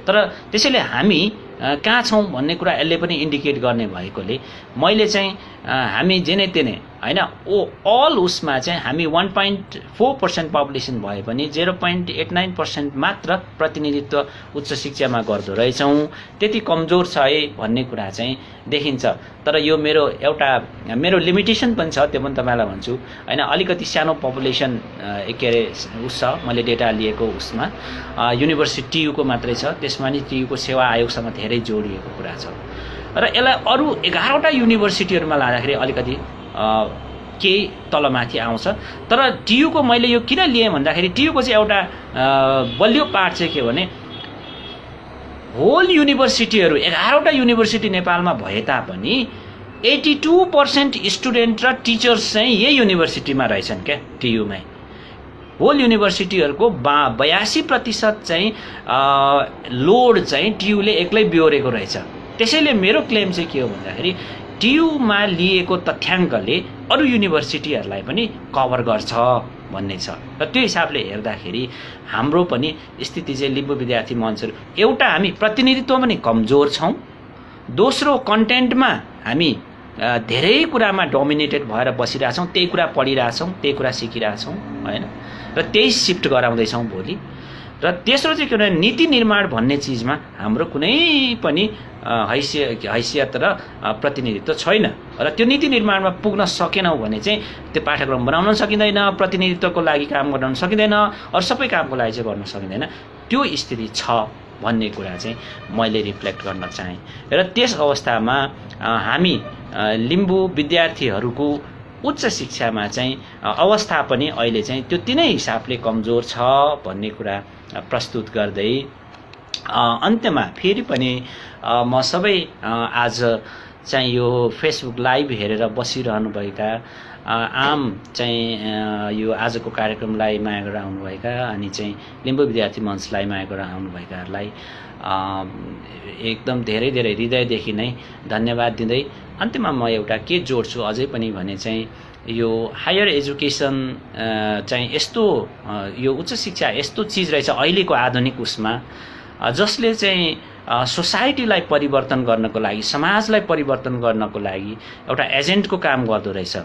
[SPEAKER 1] तर त्यसैले हामी कहाँ छौँ भन्ने कुरा यसले पनि इन्डिकेट गर्ने भएकोले मैले चाहिँ हामी जेने तेने होइन अल उसमा चाहिँ हामी 1.4% पपुलेसन भए पनि 0.89% मात्र प्रतिनिधित्व उच्च शिक्षामा गर्दो रहेछौँ। त्यति कमजोर छ है भन्ने कुरा चाहिँ देखिन्छ। तर यो मेरो लिमिटेसन पनि छ, त्यो पनि तपाईँलाई भन्छु होइन। अलिकति सानो पपुलेसन के अरे उस छ, मैले डेटा लिएको उसमा युनिभर्सिटी टियुको मात्रै छ, त्यसमा नि टियुको सेवा आयोगसँग धेरै जोडिएको कुरा छ। र यसलाई अरू 11वटा युनिभर्सिटीहरूमा लाँदाखेरि अलिकति केही तलमाथि आउँछ। तर टियुको मैले यो किन लिएँ भन्दाखेरि टियुको चाहिँ एउटा बलियो पार्ट चाहिँ के भने होल युनिभर्सिटीहरू 11वटा युनिभर्सिटी नेपालमा भए तापनि 82% स्टुडेन्ट र टिचर्स चाहिँ यही युनिभर्सिटीमा रहेछन् क्या टियुमै। होल युनिभर्सिटीहरूको 82% चाहिँ लोड चाहिँ टियुले एक्लै बिहोरेको रहेछ। त्यसैले मेरो क्लेम चाहिँ के हो भन्दाखेरि टियुमा लिएको तथ्याङ्कले अरू युनिभर्सिटीहरूलाई पनि कभर गर्छ भन्ने छ। र त्यो हिसाबले हेर्दाखेरि हाम्रो पनि स्थिति चाहिँ लिम्बू विद्यार्थी मञ्चहरू एउटा हामी प्रतिनिधित्व पनि कमजोर छौँ, दोस्रो कन्टेन्टमा हामी धेरै कुरामा डोमिनेटेड भएर बसिरहेछौँ, त्यही कुरा पढिरहेछौँ, त्यही कुरा सिकिरहेछौँ होइन, र त्यही सिफ्ट गराउँदैछौँ भोलि। र तेस्रो चाहिँ के भने नीति निर्माण भन्ने चिजमा हाम्रो कुनै पनि हैसियत र प्रतिनिधित्व छैन। र त्यो नीति निर्माणमा पुग्न सकेनौँ भने चाहिँ त्यो पाठ्यक्रम बनाउन सकिँदैन, प्रतिनिधित्वको लागि काम गर्न सकिँदैन, अरू सबै कामको लागि चाहिँ गर्न सकिँदैन। त्यो स्थिति छ भन्ने कुरा चाहिँ मैले रिफ्लेक्ट गर्न चाहेँ। र त्यस अवस्थामा हामी लिम्बू विद्यार्थीहरूको उच्च शिक्षामा चाहिँ अवस्था पनि अहिले चाहिँ त्यो तिनै हिसाबले कमजोर छ भन्ने कुरा प्रस्तुत गर्दै अन्त्यमा फेरि पनि म सबै आज चाहिँ यो फेसबुक लाइभ हेरेर बसिरहनुभएका आम चाहिँ यो आजको कार्यक्रमलाई माया गरेर आउनुभएका अनि चाहिँ लिम्बू विद्यार्थी मञ्चलाई माया गरेर आउनुभएकाहरूलाई एकदम धेरै धेरै हृदयदेखि नै धन्यवाद दिँदै अन्त्यमा म एउटा के जोड्छु अझै पनि भने चाहिँ यो हायर एजुकेसन चाहिँ यस्तो यो उच्च शिक्षा यस्तो चिज रहेछ अहिलेको आधुनिक उसमा जसले चाहिँ सोसाइटीलाई परिवर्तन गर्नको लागि, समाजलाई परिवर्तन गर्नको लागि एउटा एजेन्टको काम गर्दो रहेछ।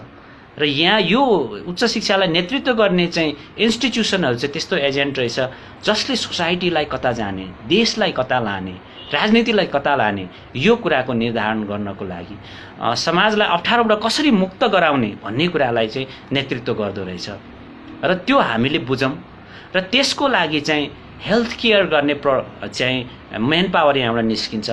[SPEAKER 1] र यहाँ यो उच्च शिक्षालाई नेतृत्व गर्ने चाहिँ इन्स्टिट्युसनहरू चाहिँ त्यस्तो एजेन्ट रहेछ जसले सोसाइटीलाई कता जाने, देशलाई कता लाने, राजनीतिलाई कता लाने यो कुराको निर्धारण गर्नको लागि समाजलाई अप्ठ्यारोबाट कसरी मुक्त गराउने भन्ने कुरालाई चाहिँ नेतृत्व गर्दो रहेछ। र त्यो हामीले बुझौँ र त्यसको लागि चाहिँ हेल्थ केयर गर्ने चाहिँ मेन पावर यहाँबाट निस्किन्छ,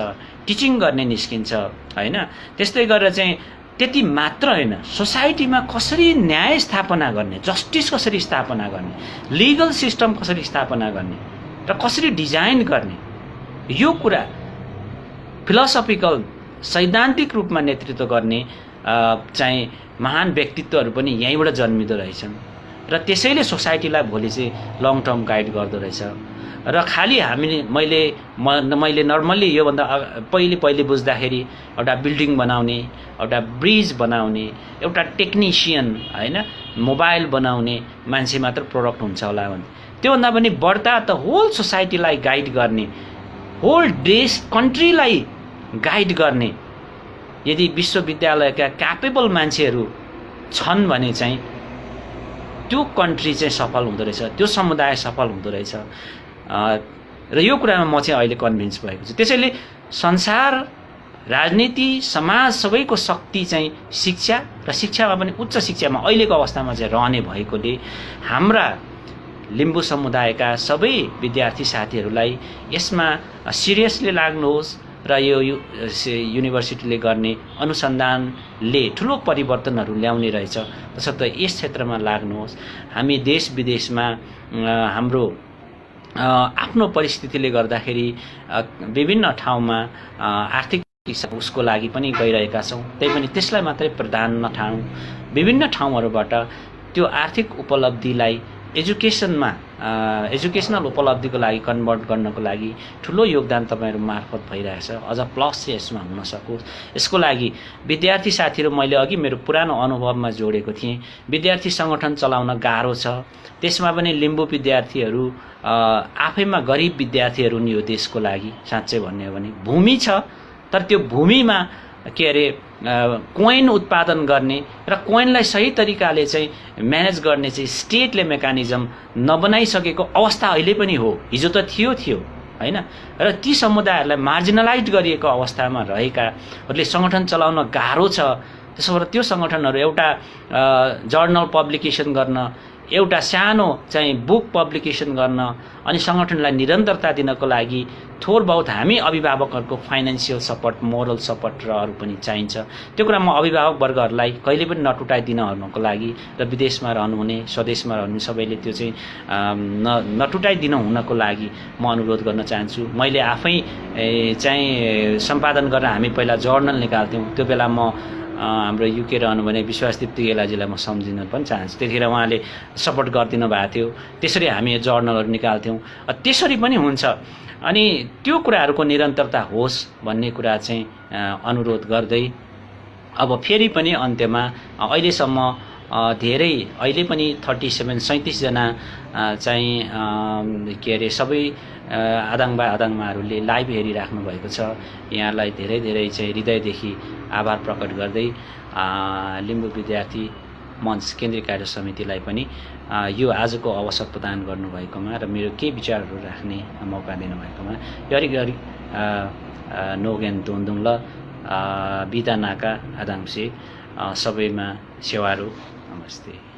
[SPEAKER 1] टिचिङ गर्ने निस्किन्छ होइन। त्यस्तै गरेर चाहिँ त्यति मात्र होइन, सोसाइटीमा कसरी न्याय स्थापना गर्ने, जस्टिस कसरी स्थापना गर्ने, लिगल सिस्टम कसरी स्थापना गर्ने र कसरी डिजाइन गर्ने यो कुरा फिलोसफिकल सैद्धान्तिक रूपमा नेतृत्व गर्ने चाहिँ महान व्यक्तित्वहरू पनि यहीँबाट जन्मिँदो रहेछन्। र त्यसैले सोसाइटीलाई भोलि चाहिँ लङ टर्म गाइड गर्दो रहेछ। र खालि मैले नर्मल्ली योभन्दा पहिले बुझ्दाखेरि एउटा बिल्डिङ बनाउने, एउटा ब्रिज बनाउने, एउटा टेक्निसियन हैन, मोबाइल बनाउने मान्छे मात्र प्रोडक्ट हुन्छ होला भने, त्योभन्दा पनि बढ्ता त होल सोसाइटीलाई गाइड गर्ने, होल देश कन्ट्रीलाई गाइड गर्ने यदि विश्वविद्यालयका क्यापेबल मान्छेहरू छन् भने चाहिँ त्यो कन्ट्री चाहिँ सफल हुँदो रहेछ, त्यो समुदाय सफल हुँदो रहेछ। र यो कुरामा म चाहिँ अहिले कन्भिन्स भएको छु। त्यसैले संसार, राजनीति, समाज सबैको शक्ति चाहिँ शिक्षा, र शिक्षामा पनि उच्च शिक्षामा अहिलेको अवस्थामा चाहिँ रहने भएकोले हाम्रा लिम्बू समुदायका सबै विद्यार्थी साथीहरूलाई यसमा सिरियसली लाग्नुहोस् र यो युनिभर्सिटीले गर्ने अनुसन्धानले ठुलो परिवर्तनहरू ल्याउने रहेछ, तसर्थ यस क्षेत्रमा लाग्नुहोस्। हामी देश विदेशमा हाम्रो आफ्नो परिस्थितिले गर्दाखेरि विभिन्न ठाउँमा आर्थिक उसको लागि पनि गइरहेका छौँ, त्यही पनि त्यसलाई मात्रै प्रधान नठानौँ। विभिन्न ठाउँहरूबाट त्यो आर्थिक उपलब्धिलाई एजुकेसनल उपलब्धिको लागि कन्भर्ट गर्नको लागि ठुलो योगदान तपाईँहरू मार्फत भइरहेछ। अझ प्लस चाहिँ यसमा हुन सकोस्, यसको लागि विद्यार्थी साथीहरू, मैले अघि मेरो पुरानो अनुभवमा जोडेको थिएँ, विद्यार्थी सङ्गठन चलाउन गाह्रो छ। त्यसमा पनि लिम्बू विद्यार्थीहरू आफैमा गरिब विद्यार्थीहरू नि यो देशको लागि साँच्चै भन्ने हो भने। भूमि छ, तर त्यो भूमिमा कोइन उत्पादन गर्ने र कोइनलाई सही तरिकाले चाहिँ म्यानेज गर्ने चाहिँ स्टेटले मेकानिजम नबनाइसकेको अवस्था अहिले पनि हो। हिजो त थियो हैन। र ती समुदायहरूलाई मार्जिनलाइज गरिएको अवस्थामा रहेकाहरूले सङ्गठन चलाउन गाह्रो छ। त्यसो भएर त्यो सङ्गठनहरू एउटा जर्नल पब्लिकेसन गर्न, एउटा सानो चाहिँ बुक पब्लिकेसन गर्न, अनि सङ्गठनलाई निरन्तरता दिनको लागि थोर बहुत हामी अभिभावकहरूको फाइनेन्सियल सपोर्ट, मोरल सपोर्ट र अरू पनि चाहिन्छ। त्यो कुरा म अभिभावक वर्गहरूलाई कहिले पनि नटुटाइदिनको लागि र विदेशमा रहनुहुने, स्वदेशमा रहनुहुने सबैले त्यो चाहिँ नटुटाइदिनु हुनको लागि म अनुरोध गर्न चाहन्छु। मैले आफै चाहिँ सम्पादन गरेर हामी पहिला जर्नल निकाल्थ्यौँ। त्यो बेला म हाम्रो युके रहनुभने विश्वासदीप गेलाजीलाई म सम्झिन पनि चाहन्छु। त्यतिखेर उहाँले सपोर्ट गरिदिनु भएको थियो। त्यसरी हामी जर्नलहरू निकाल्थ्यौँ। त्यसरी पनि हुन्छ। अनि त्यो कुराहरूको निरन्तरता होस् भन्ने कुरा चाहिँ अनुरोध गर्दै अब फेरि पनि अन्त्यमा अहिलेसम्म धेरै, अहिले पनि 37 जना चाहिँ सबै आदाङमाहरूले लाइभ हेरिराख्नु भएको छ। यहाँलाई धेरै धेरै चाहिँ हृदयदेखि आभार प्रकट गर्दै लिम्बू विद्यार्थी मञ्च केन्द्रीय कार्य समितिलाई पनि यो आजको अवसर प्रदान गर्नुभएकोमा र मेरो केही विचारहरू राख्ने मौका दिनुभएकोमा यरी नोगेन दोन्दुङ ल बिदा नाका आदाङसे सबैमा सेवारो नमस्ते।